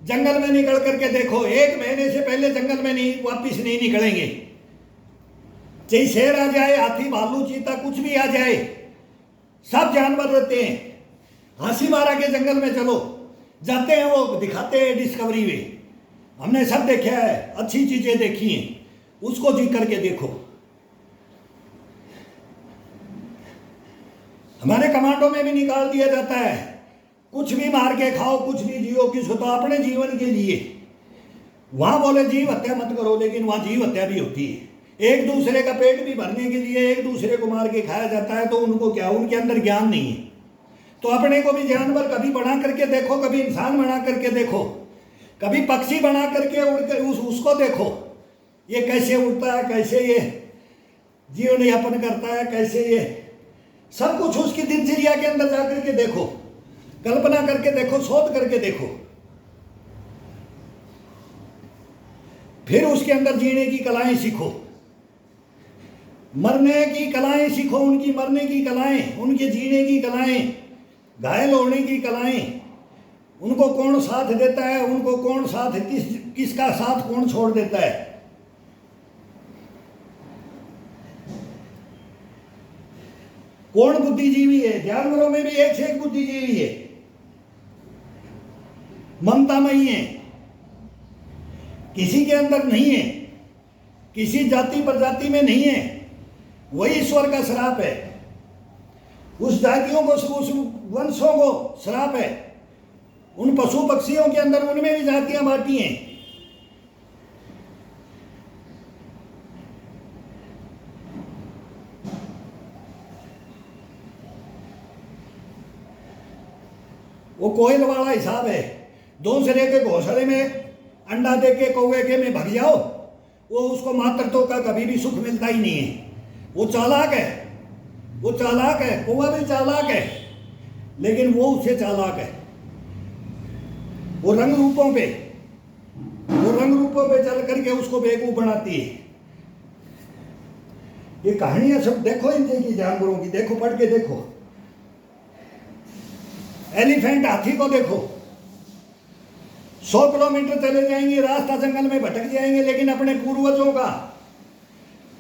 जंगल में निकल करके देखो, 1 महीने से पहले जंगल में नहीं वापिस नहीं निकलेंगे। चाहे शेर आ जाए, हाथी, भालू, चीता, कुछ भी आ जाए, सब जानवर रहते हैं। हांसी मारा के जंगल में चलो, जाते हैं, वो दिखाते हैं डिस्कवरी में, हमने सब देखा है, अच्छी चीजें देखी हैं, उसको जी करके देखो। हमारे कमांडो में भी निकाल दिया जाता है, कुछ भी मार के खाओ, कुछ भी जियो, किसको तो अपने जीवन के लिए। वहां बोले जीव हत्या मत करो, लेकिन वहां जीव हत्या भी होती है। एक दूसरे का पेट भी भरने के लिए एक दूसरे को मार के खाया जाता है, तो उनको क्या, उनके अंदर ज्ञान नहीं है। तो अपने को भी जानवर कभी बना करके देखो, कभी इंसान बना करके देखो, कभी पक्षी बना करके उड़ कर उसको देखो, ये कैसे उड़ता है, कैसे ये जीवन यापन करता है, कैसे ये सब कुछ उसकी दिनचर्या के अंदर जाकर के देखो, कल्पना करके देखो, शोध करके देखो, फिर उसके अंदर जीने की कलाएं सीखो, मरने की कलाएं सीखो, उनकी मरने की कलाएं, उनके जीने की कलाएं, घायल होने की कलाएं, उनको कौन साथ देता है, उनको कौन साथ, किसका साथ कौन छोड़ देता है। कौन बुद्धिजीवी है, जानवरों में भी एक से एक बुद्धिजीवी है, ममतामयी है, किसी के अंदर नहीं है, किसी जाति प्रजाति में नहीं है, वही ईश्वर का श्राप है। उस जातियों को, उस वंशों को श्राप है। उन पशु पक्षियों के अंदर उनमें भी जातियां बांटी हैं। वो कोयल वाला हिसाब है, दूसरे के घोंसले में अंडा दे के कौवे के में भग जाओ, वो उसको मातृत्व का कभी भी सुख मिलता ही नहीं है। वो चालाक है, वो चालाक है, कौवा भी चालाक है, लेकिन वो उससे चालाक है। वो रंग रूपों पे चल करके उसको बेवकूफ बनाती है। ये कहानियां सब देखो इनकी की, जानवरों की देखो, पढ़ के देखो। एलिफेंट, हाथी को देखो, 100 किलोमीटर चले जाएंगे, रास्ता जंगल में भटक जाएंगे, लेकिन अपने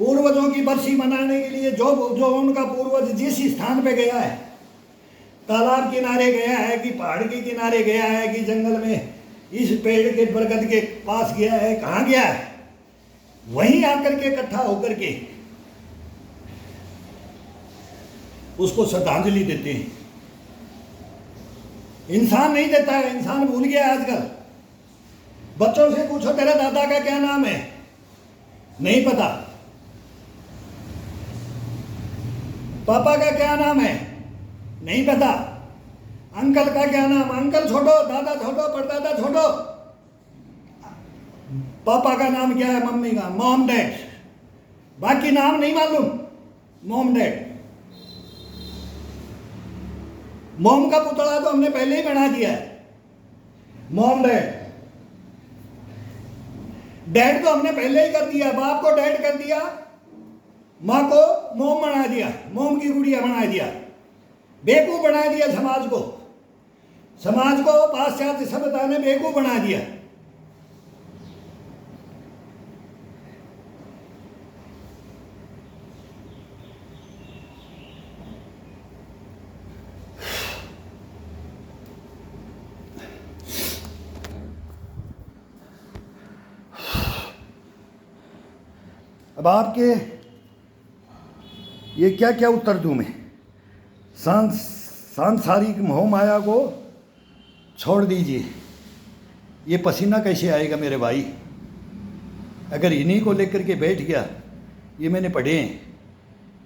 पूर्वजों की बरसी मनाने के लिए जो उनका पूर्वज जिस स्थान पे गया है, तालाब किनारे गया है कि पहाड़ के किनारे गया है कि जंगल में इस पेड़ के बरगद के पास गया है, कहाँ गया है, वहीं आकर के इकट्ठा होकर के उसको श्रद्धांजलि देते हैं। इंसान नहीं देता है, इंसान भूल गया है आजकल। बच्चों से पूछो तेरे दादा का क्या नाम है, नहीं पता। पापा का क्या नाम है, नहीं पता। अंकल का क्या नाम, अंकल छोड़ो, दादा छोड़ो, परदादा छोड़ो, पापा का नाम क्या है, मम्मी का, मॉम डैड, बाकी नाम नहीं मालूम। मॉम डैड, मॉम का पुतला तो हमने पहले ही बना दिया है, मॉम डैड। डैड तो हमने पहले ही कर दिया, बाप को डैड कर दिया, माँ को मोम बना दिया, मोम की गुड़िया बना दिया, बेवकूफ बना दिया समाज को पाश्चात्य सभ्यता ने बेवकूफ बना दिया। अब आपके ये क्या क्या उत्तर दूं मैं? सांसारिक मोह माया को छोड़ दीजिए। ये पसीना कैसे आएगा मेरे भाई? अगर इन्हीं को लेकर के बैठ गया, ये मैंने पढ़े हैं,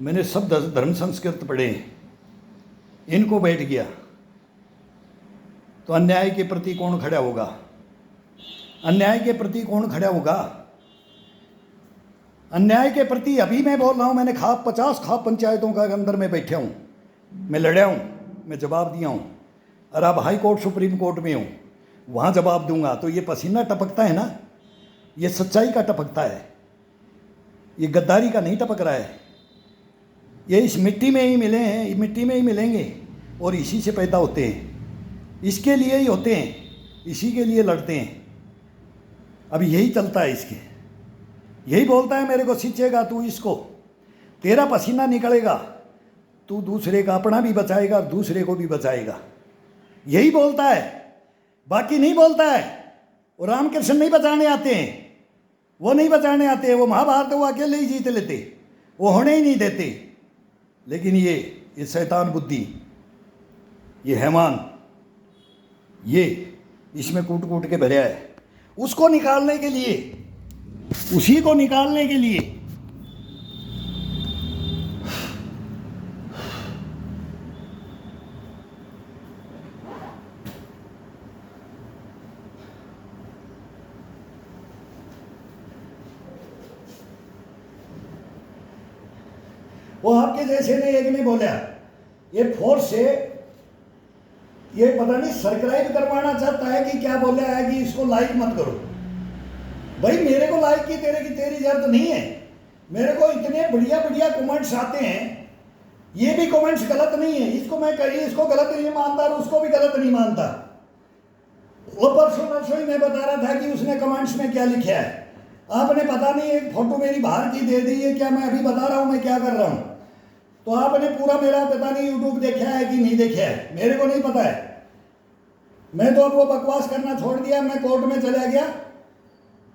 मैंने सब धर्म संस्कृत पढ़े हैं, इनको बैठ गया तो अन्याय के प्रति कौन खड़ा होगा? अन्याय के प्रति कौन खड़ा होगा? अन्याय के प्रति अभी मैं बोल रहा हूँ, मैंने 50 पंचायतों का अंदर में बैठा हूँ, मैं लड़ा हूँ, मैं जवाब दिया हूँ, और अब हाई कोर्ट सुप्रीम कोर्ट में हूँ, वहाँ जवाब दूंगा। तो ये पसीना टपकता है ना, ये सच्चाई का टपकता है, ये गद्दारी का नहीं टपक रहा है। ये इस मिट्टी में ही मिले हैं, इस मिट्टी में ही मिलेंगे और इसी से पैदा होते हैं, इसके लिए ही होते हैं, इसी के लिए लड़ते हैं। अब यही चलता है इसके, यही बोलता है मेरे को सींचेगा तू इसको, तेरा पसीना निकलेगा, तू दूसरे का अपना भी बचाएगा और दूसरे को भी बचाएगा, यही बोलता है, बाकी नहीं बोलता है। और रामकृष्ण नहीं बचाने आते हैं, वो नहीं बचाने आते हैं, वो महाभारत वो अकेले ही जीत लेते, वो होने ही नहीं देते। लेकिन ये शैतान बुद्धि, ये हैवान, ये इसमें कूट कूट के भरा है, उसको निकालने के लिए, उसी को निकालने के लिए वो आपके जैसे ने एक ने बोला, ये फोर्स से ये पता नहीं सब्सक्राइब करवाना चाहता है कि क्या बोला है कि इसको लाइक मत करो। भाई मेरे को लाइक की तेरी जरूरत नहीं है। मेरे को इतने बढ़िया बढ़िया कमेंट्स आते हैं, ये भी कमेंट्स गलत नहीं है, इसको मैं इसको गलत नहीं मानता और उसको भी गलत नहीं मानता। वो परसों ही मैं बता रहा था कि उसने कमेंट्स में क्या लिखा है, आपने पता नहीं एक फोटो मेरी बाहर की दे दी है क्या, मैं अभी बता रहा हूँ मैं क्या कर रहा हूँ। तो आपने पूरा मेरा पता नहीं यूट्यूब देखा है कि नहीं देखा है, मेरे को नहीं पता है। मैं तो अब वो बकवास करना छोड़ दिया, मैं कोर्ट में चला गया।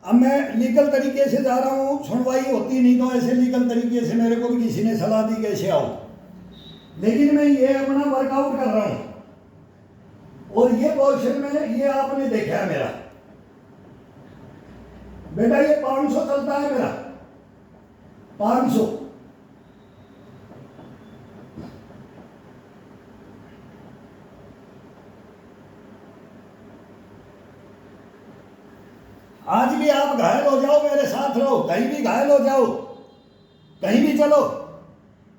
अब मैं लीगल तरीके से जा रहा हूँ, सुनवाई होती नहीं तो ऐसे लीगल तरीके से मेरे को भी किसी ने सलाह दी कैसे आओ, लेकिन मैं ये अपना वर्कआउट कर रहा हूँ। और ये पोजिशन में ये आपने देखा है मेरा बेटा, ये 500 चलता है मेरा, 500। आज भी आप घायल हो जाओ मेरे साथ रहो, कहीं भी घायल हो जाओ, कहीं भी चलो,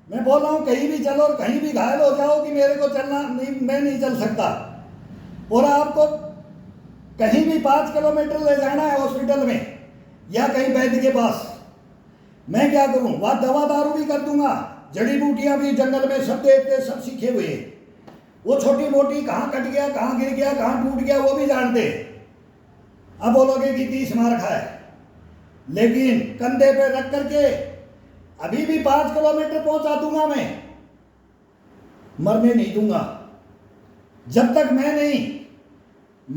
मैं बोल रहा हूं कहीं भी चलो और कहीं भी घायल हो जाओ कि मेरे को चलना नहीं, मैं नहीं चल सकता। और आपको कहीं भी 5 किलोमीटर ले जाना है हॉस्पिटल में या कहीं वैद्य के पास, मैं क्या करूं? वह दवा दारू भी कर दूंगा, जड़ी बूटियां भी जंगल में सब देखते, सब सीखे हुए, वो छोटी मोटी कहाँ कट गया, कहाँ गिर गया, कहाँ टूट गया वो भी जानते। अब बोलोगे कि 30 मार खाए, लेकिन कंधे पे रख करके अभी भी 5 किलोमीटर पहुंचा दूंगा मैं, मरने नहीं दूंगा। जब तक मैं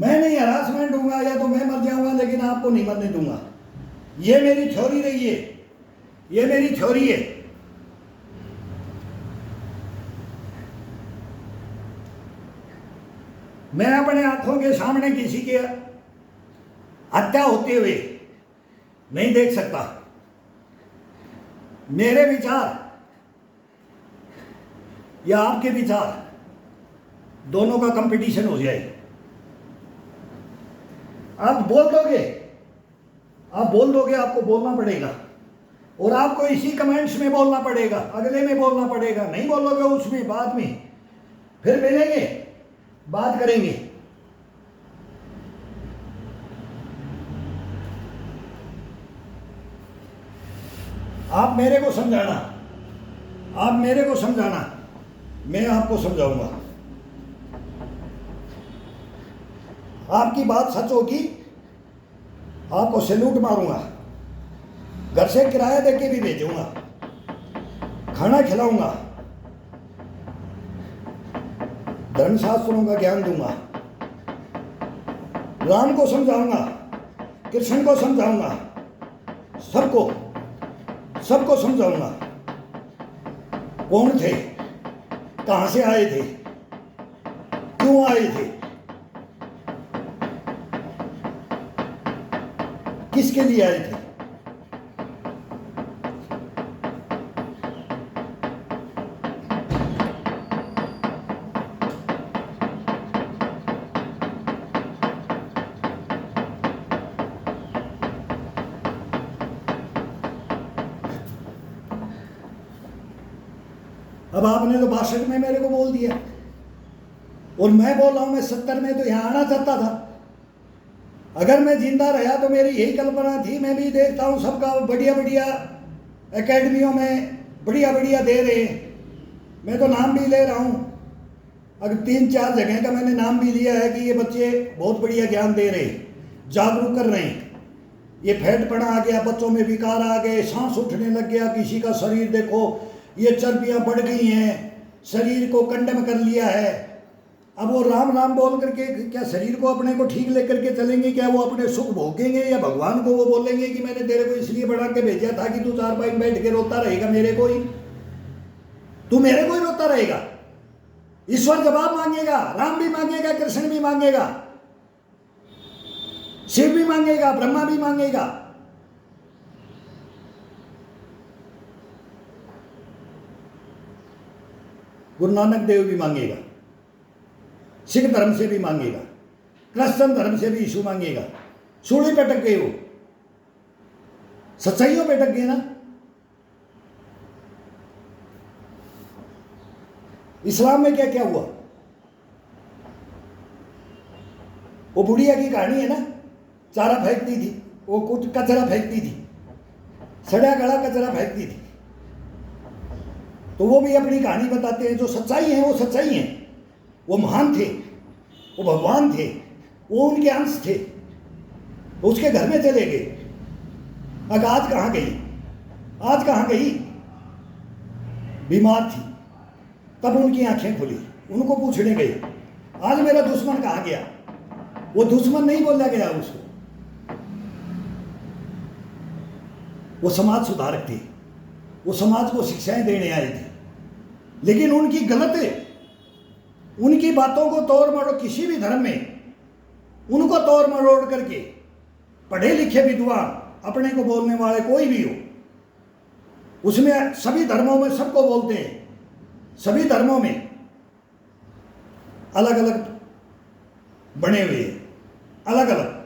नहीं हरासमेंट दूंगा या तो मैं मर जाऊंगा, लेकिन आपको नहीं मरने दूंगा। ये मेरी थ्योरी रही है, ये मेरी थ्योरी है। मैं अपने आंखों के सामने किसी के हत्या होते हुए नहीं देख सकता। मेरे विचार या आपके विचार दोनों का कंपटीशन हो जाए। आप बोल दोगे, आपको बोलना पड़ेगा और आपको इसी कमेंट्स में बोलना पड़ेगा, अगले में बोलना पड़ेगा। नहीं बोलोगे उसमें, बाद में फिर मिलेंगे, बात करेंगे। आप मेरे को समझाना, मैं आपको समझाऊंगा। आपकी बात सच होगी, आपको सैल्यूट मारूंगा, घर से किराया देके भी भेजूंगा, खाना खिलाऊंगा, धर्मशास्त्रों का ज्ञान दूंगा, राम को समझाऊंगा, कृष्ण को समझाऊंगा, सबको समझाऊंगा कौन थे, कहां से आए थे, क्यों आए थे, किसके लिए आए थे? अब आपने तो 62 में मेरे को बोल दिया और मैं बोल रहा हूं मैं 70 में तो यहां आना चाहता था। अगर मैं जिंदा रहा तो मेरी यही कल्पना थी। मैं भी देखता हूं सबका बढ़िया बढ़िया एकेडमियों में बढ़िया बढ़िया दे रहे हैं, मैं तो नाम भी ले रहा हूं। अगर 3-4 जगह का मैंने नाम भी लिया है कि ये बच्चे बहुत बढ़िया ज्ञान दे रहे हैं, जागरूक कर रहे हैं। ये फैटपना आ गया, बच्चों में विकार आ गए, सांस उठने लग गया, किसी का शरीर देखो ये चर्बियां बढ़ गई हैं, शरीर को कंडम कर लिया है। अब वो राम राम बोल करके क्या शरीर को अपने को ठीक लेकर के चलेंगे? क्या वो अपने सुख भोगेंगे या भगवान को वो बोलेंगे कि मैंने तेरे को इसलिए बना के भेजा था कि तू चारपाई में बैठ के रोता रहेगा मेरे को ही, तू मेरे को ही रोता रहेगा? ईश्वर जवाब मांगेगा, राम भी मांगेगा, कृष्ण भी मांगेगा, शिव भी मांगेगा, ब्रह्मा भी मांगेगा। गुरु नानक देव भी मांगेगा, सिख धर्म से भी मांगेगा, क्रिश्चियन धर्म से भी यीशु मांगेगा। सूली पे टक गए हो, सच्चाइयों पे टक गए ना। इस्लाम में क्या क्या हुआ? वो बुढ़िया की कहानी है ना, चारा फेंकती थी, वो कुछ कचरा फेंकती थी, सड़ा गला कचरा फेंकती थी। तो वो भी अपनी कहानी बताते हैं। जो सच्चाई है वो सच्चाई है, वो महान थे, वो भगवान थे, वो उनके अंश थे, उसके घर में चले गए। अब आज कहाँ गई? आज कहाँ गई? बीमार थी, तब उनकी आंखें खुली, उनको पूछने गए आज मेरा दुश्मन कहाँ गया? वो दुश्मन नहीं बोला गया उसको, वो समाज सुधारक थे, वो समाज को शिक्षाएं देने आए थे। लेकिन उनकी गलत है, उनकी बातों को तोड़ मरोड़, किसी भी धर्म में उनको तोड़ मरोड़ करके पढ़े लिखे विद्वान, अपने को बोलने वाले कोई भी हो, उसमें सभी धर्मों में सबको बोलते हैं, सभी धर्मों में अलग अलग बने हुए हैं, अलग अलग।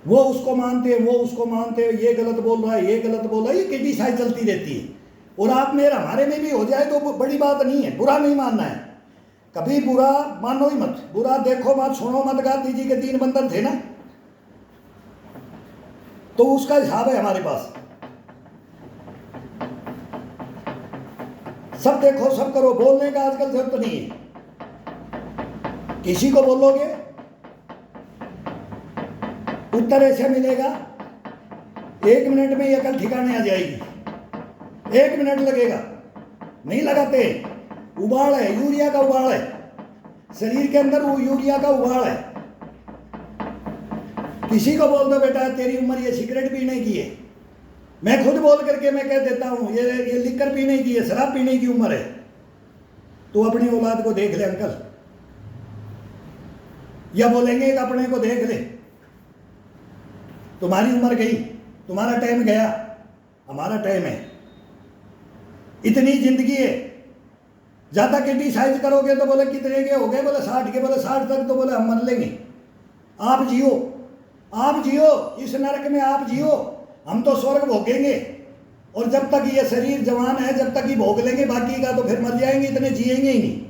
वो उसको मानते हैं, वो उसको मानते हैं, ये गलत बोल रहा है, ये गलत बोल रहा है, ये क्रिटिसाइज चलती रहती है। और आप में हमारे में भी हो जाए तो बड़ी बात नहीं है, बुरा नहीं मानना है। कभी बुरा मानो ही मत, बुरा देखो मत, सुनो मत। गांधी जी के 3 बंधन थे ना, तो उसका हिसाब है हमारे पास। सब देखो सब करो, बोलने का आजकल जरूरत नहीं है। किसी को बोलोगे उत्तर ऐसे मिलेगा, 1 मिनट में ये अकल ठिकाने आ जाएगी, 1 मिनट लगेगा, नहीं लगाते। उबाल है, यूरिया का उबाल है शरीर के अंदर, वो यूरिया का उबाल है। किसी को बोल दो बेटा तेरी उम्र ये सिगरेट पीने की है, मैं खुद बोल करके मैं कह देता हूं ये लिकर पीने की है, शराब पीने की उम्र है। तो अपनी औलाद को देख ले अंकल, या बोलेंगे कि अपने को देख ले, तुम्हारी उम्र गई, तुम्हारा टाइम गया, हमारा टाइम है। इतनी जिंदगी है, ज्यादा क्रिटिसाइज करोगे तो बोले कितने के हो गए? बोले 60 के। बोले 60 तक तो बोले हम मर लेंगे। आप जियो, आप जियो, इस नरक में आप जियो, हम तो स्वर्ग भोगेंगे। और जब तक ये शरीर जवान है, जब तक ही भोग लेंगे, बाकी का तो फिर मर जाएंगे, इतने जिएंगे ही नहीं।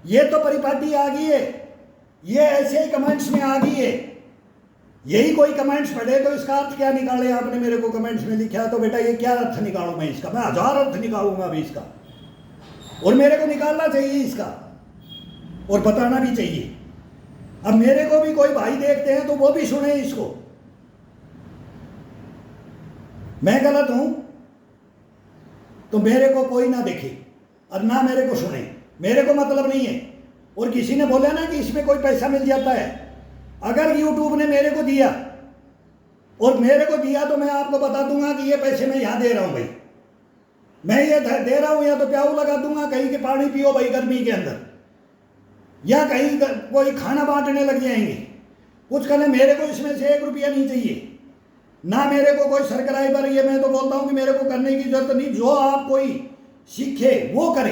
ये तो परिपाटी आ गई है, ये ऐसे ही कमेंट्स में आ गई है। यही कोई कमेंट्स पढ़े तो इसका अर्थ क्या निकाले? आपने मेरे को कमेंट्स में लिखा तो बेटा ये क्या अर्थ निकालूं मैं इसका? मैं 1000 अर्थ निकालूंगा अभी इसका, और मेरे को निकालना चाहिए इसका, और बताना भी चाहिए। अब मेरे को भी कोई भाई देखते हैं तो वो भी सुने इसको। मैं गलत हूं तो मेरे को कोई ना देखे और ना मेरे को सुने, मेरे को मतलब नहीं है। और किसी ने बोला ना कि इसमें कोई पैसा मिल जाता है, अगर यूट्यूब ने मेरे को दिया और मेरे को दिया तो मैं आपको बता दूंगा कि ये पैसे मैं यहां दे रहा हूं भाई, मैं ये दे रहा हूं, या तो प्याऊ लगा दूंगा कहीं के पानी पियो भाई गर्मी के अंदर, या कहीं कोई खाना बांटने लग जाएंगे, कुछ करने। मेरे को इसमें से 1 रुपया नहीं चाहिए, ना मेरे को कोई सब्सक्राइबर। ये मैं तो बोलता हूँ कि मेरे को करने की जरूरत नहीं। जो आप कोई सीखे वो करे,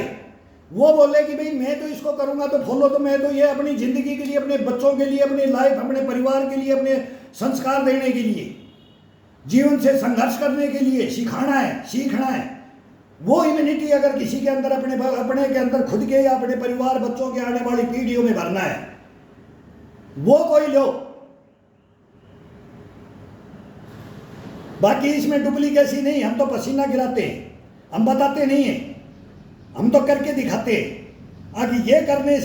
वो बोले कि भाई मैं तो इसको करूँगा तो फॉलो। तो मैं तो ये अपनी ज़िंदगी के लिए, अपने बच्चों के लिए, अपनी लाइफ, अपने परिवार के लिए, अपने संस्कार देने के लिए, जीवन से संघर्ष करने के लिए सिखाना है, सीखना है। वो इम्यूनिटी अगर किसी के अंदर, अपने के अंदर, खुद के या अपने परिवार, बच्चों के, आने वाली पीढ़ियों में भरना है, वो कोई लो। बाकी इसमें डुप्लीकेसी नहीं। हम तो पसीना गिराते हैं, हम बताते नहीं हैं, हम तो करके दिखाते हैं। आगे ये करने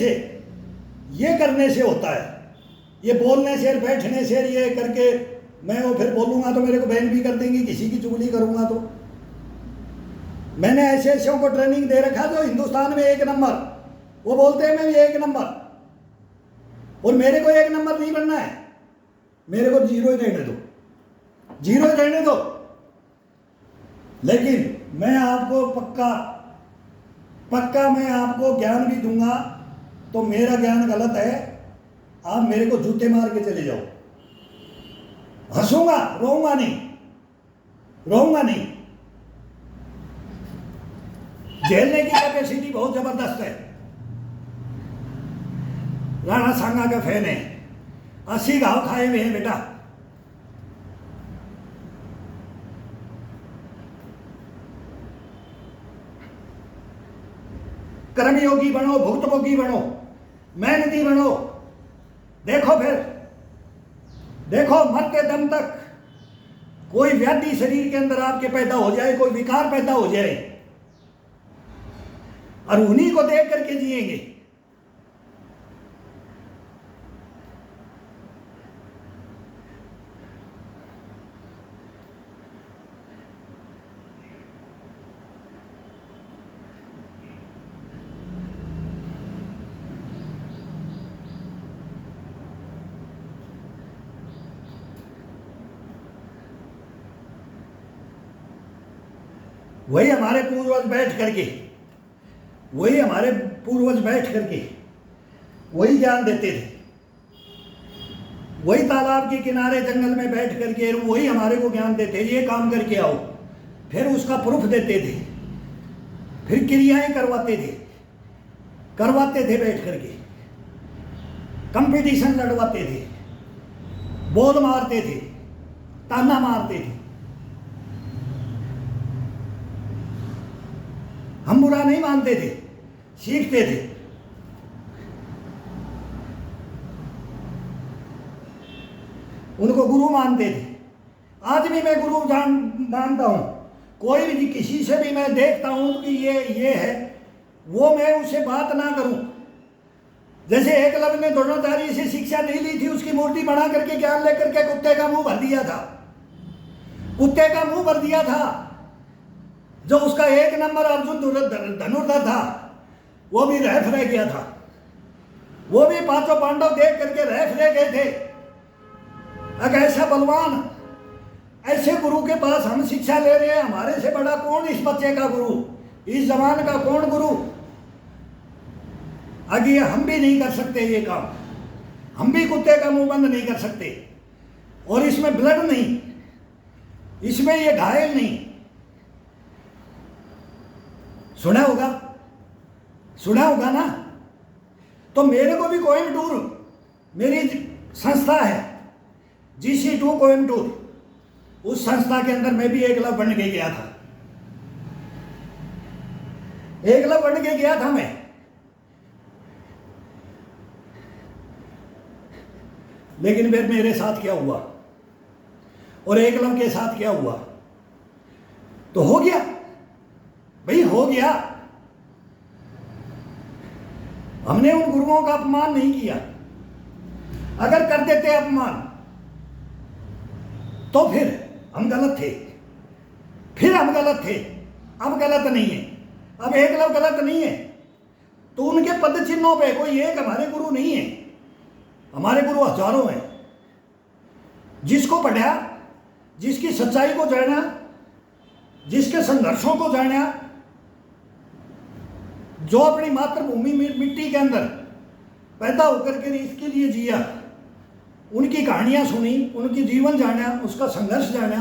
से होता है। ये बोलने से, बैठने से, ये करके मैं वो फिर बोलूँगा तो मेरे को बैन भी कर देंगे, किसी की चुगली करूँगा तो। मैंने ऐसे ऐसों को ट्रेनिंग दे रखा जो हिंदुस्तान में 1 नंबर, वो बोलते हैं मैं 1 नंबर, और मेरे को 1 नंबर नहीं बनना है। मेरे को 0 ही रहने दो, 0 ही रहने दो। लेकिन मैं आपको पक्का मैं आपको ज्ञान भी दूंगा, तो मेरा ज्ञान गलत है, आप मेरे को जूते मार के चले जाओ। हंसूंगा, रोऊंगा नहीं। झेलने की कैपेसिटी बहुत जबरदस्त है। राणा सांगा का फैन है, 80 घाव खाए हुए हैं बेटा। कर्मयोगी बनो, भुक्तभोगी बनो, मेहनती बनो। देखो फिर, देखो मरते दम तक कोई व्याधि शरीर के अंदर आपके पैदा हो जाए, कोई विकार पैदा हो जाए, और उन्हीं को देख करके जिएंगे। वही हमारे पूर्वज बैठ करके वही ज्ञान देते थे। वही तालाब के किनारे जंगल में बैठ करके वही हमारे को ज्ञान देते, ये काम करके आओ, फिर उसका प्रूफ देते थे, फिर क्रियाएं करवाते थे बैठ करके, कंपटीशन लड़वाते थे, बोल मारते थे, ताना मारते थे। हम बुरा नहीं मानते थे, सीखते थे। उनको गुरु मानते थे। आज भी मैं गुरु मानता हूं। कोई भी किसी से भी मैं देखता हूं कि ये है, वो मैं उससे बात ना करूं। जैसे एकलव्य ने द्रोणाचार्य से शिक्षा नहीं ली थी, उसकी मूर्ति बना करके ज्ञान लेकर के कुत्ते का मुंह भर दिया था। जो उसका 1 नंबर अर्जुन धनुर्धर था, वो भी रह गया था। वो भी 5 पांडव देख करके रह गए थे। अगर ऐसा बलवान, ऐसे गुरु के पास हम शिक्षा ले रहे हैं, हमारे से बड़ा कौन इस बच्चे का गुरु, इस जमाने का कौन गुरु। आगे हम भी नहीं कर सकते ये काम, हम भी कुत्ते का मुंह बंद नहीं कर सकते। और इसमें ब्लड नहीं, इसमें ये घायल नहीं। सुना होगा ना। तो मेरे को भी कोयम्बटूर मेरी संस्था है, GC2 कोयम्बटूर, उस संस्था के अंदर मैं भी एकलव्य बन के गया था। मैं लेकिन फिर मेरे साथ क्या हुआ और एकलव्य के साथ क्या हुआ, तो हो गया भाई, हो गया। हमने उन गुरुओं का अपमान नहीं किया। अगर कर देते अपमान तो फिर हम गलत थे, अब गलत नहीं है। अब एकलव्य गलत नहीं है, तो उनके पद चिन्हों पे कोई एक हमारे गुरु नहीं है। हमारे गुरु हजारों हैं। जिसको पढ़ा, जिसकी सच्चाई को जाना, जिसके संघर्षों को जाना, जो अपनी मातृभूमि मिट्टी के अंदर पैदा होकर के इसके लिए जिया, उनकी कहानियाँ सुनी, उनकी जीवन जाना, उसका संघर्ष जाना,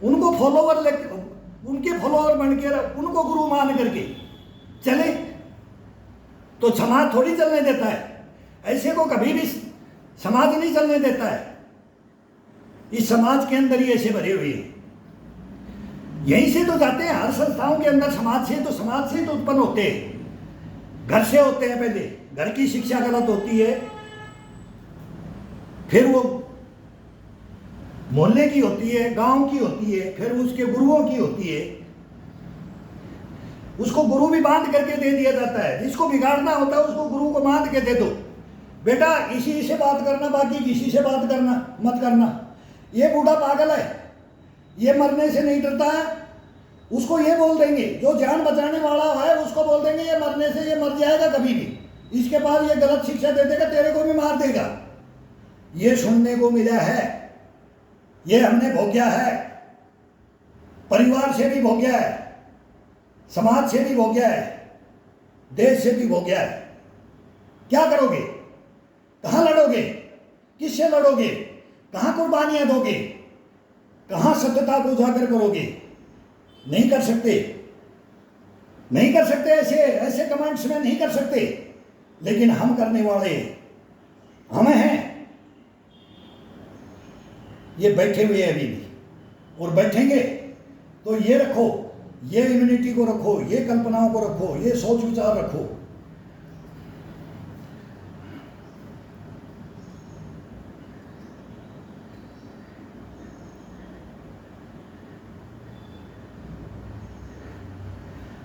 उनको उनके फॉलोअर बन के उनको गुरु मान करके चले, तो समाज थोड़ी चलने देता है। ऐसे को कभी भी समाज नहीं चलने देता है। इस समाज के अंदर ही ऐसे भरे हुए हैं। यहीं से तो जाते हैं हर संस्थाओं के अंदर, समाज से तो उत्पन्न होते हैं। घर से होते हैं, पहले घर की शिक्षा गलत होती है, फिर वो मोहल्ले की होती है, गांव की होती है, फिर उसके गुरुओं की होती है। उसको गुरु भी बांध करके दे दिया जाता है। जिसको बिगाड़ना होता है उसको गुरु को बांध के दे दो, बेटा इसी से बात करना, बाकी किसी से बात करना मत करना। ये बूढ़ा पागल है, ये मरने से नहीं डरता है, उसको ये बोल देंगे। जो जान बचाने वाला है उसको बोल देंगे ये मरने से, ये मर जाएगा कभी भी, इसके बाद ये गलत शिक्षा दे देगा, तेरे को भी मार देगा। ये सुनने को मिला है, ये हमने भोग्या है, परिवार से भी भोग्या है, समाज से भी भोग्या है, देश से भी भोग्या है। क्या करोगे? कहाँ लड़ोगे? किससे लड़ोगे? कहाँ कुर्बानियां दोगे? कहाँ सत्यता को उजागर करोगे? नहीं कर सकते, नहीं कर सकते। ऐसे कमेंट्स में नहीं कर सकते, लेकिन हम करने वाले हम हैं। ये बैठे हुए हैं अभी भी, और बैठेंगे। तो ये रखो, ये इम्यूनिटी को रखो, ये कल्पनाओं को रखो, ये सोच विचार रखो।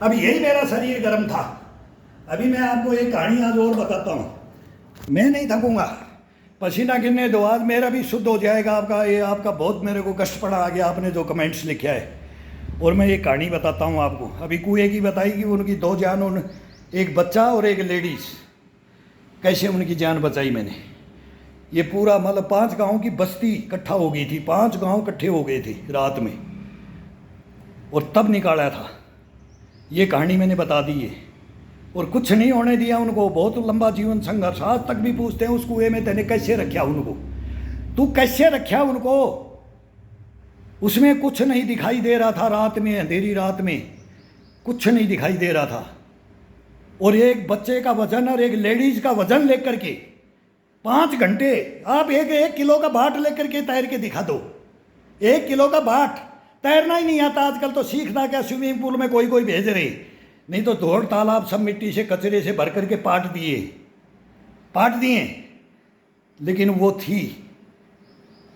अब यही मेरा शरीर गर्म था। अभी मैं आपको एक कहानी आज और बताता हूँ। मैं नहीं थकूंगा, पसीना गिरने दो, आज मेरा भी शुद्ध हो जाएगा। ये आपका बहुत मेरे को कष्ट पड़ा आगे, आपने जो कमेंट्स लिखा है। और मैं ये कहानी बताता हूँ आपको। अभी कुएं की बताई कि उनकी 2 जान, एक बच्चा और एक लेडीज़, कैसे उनकी जान बचाई मैंने। ये पूरा मतलब 5 गाँव की बस्ती इकट्ठा हो गई थी, 5 गाँव इकट्ठे हो गए थे रात में, और तब निकाला था। ये कहानी मैंने बता दी है, और कुछ नहीं होने दिया उनको। बहुत लंबा जीवन संघर्ष, आज तक भी पूछते हैं उस कुएं में तेने कैसे रखा उनको, तू कैसे रखा उनको। उसमें कुछ नहीं दिखाई दे रहा था, रात में, अंधेरी रात में कुछ नहीं दिखाई दे रहा था। और एक बच्चे का वजन और एक लेडीज का वजन लेकर के 5 घंटे, आप एक किलो का बाट लेकर के तैर के दिखा दो। 1 किलो का बाट, तैरना ही नहीं आता आजकल तो, सीखना क्या, स्विमिंग पूल में कोई भेज रहे, नहीं तो धोड़ तालाब सब मिट्टी से कचरे से भर करके पाट दिए। लेकिन वो थी,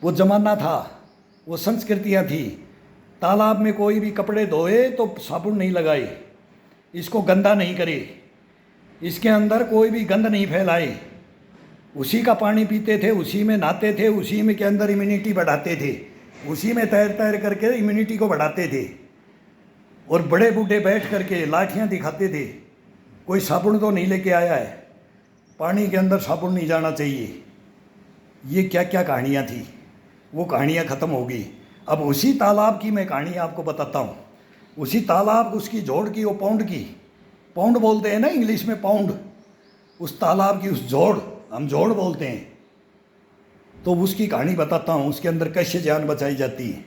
वो जमाना था, वो संस्कृतियाँ थी। तालाब में कोई भी कपड़े धोए तो साबुन नहीं लगाए, इसको गंदा नहीं करे, इसके अंदर कोई भी गंद नहीं फैलाए। उसी का पानी पीते थे, उसी में नहाते थे, उसी में के अंदर इम्यूनिटी बढ़ाते थे, उसी में तैर करके इम्यूनिटी को बढ़ाते थे। और बड़े बूढ़े बैठ करके लाठियाँ दिखाते थे। कोई साबुन तो नहीं लेके आया है, पानी के अंदर साबुन नहीं जाना चाहिए। ये क्या क्या कहानियाँ थी, वो कहानियाँ ख़त्म हो गई। अब उसी तालाब की मैं कहानी आपको बताता हूँ। उसी तालाब, उसकी जोड़ की, वो पौंड बोलते हैं ना इंग्लिश में, पाउंड। उस तालाब की उस जोड़, हम जोड़ बोलते हैं। तो उसकी कहानी बताता हूँ, उसके अंदर कैसे जान बचाई जाती है।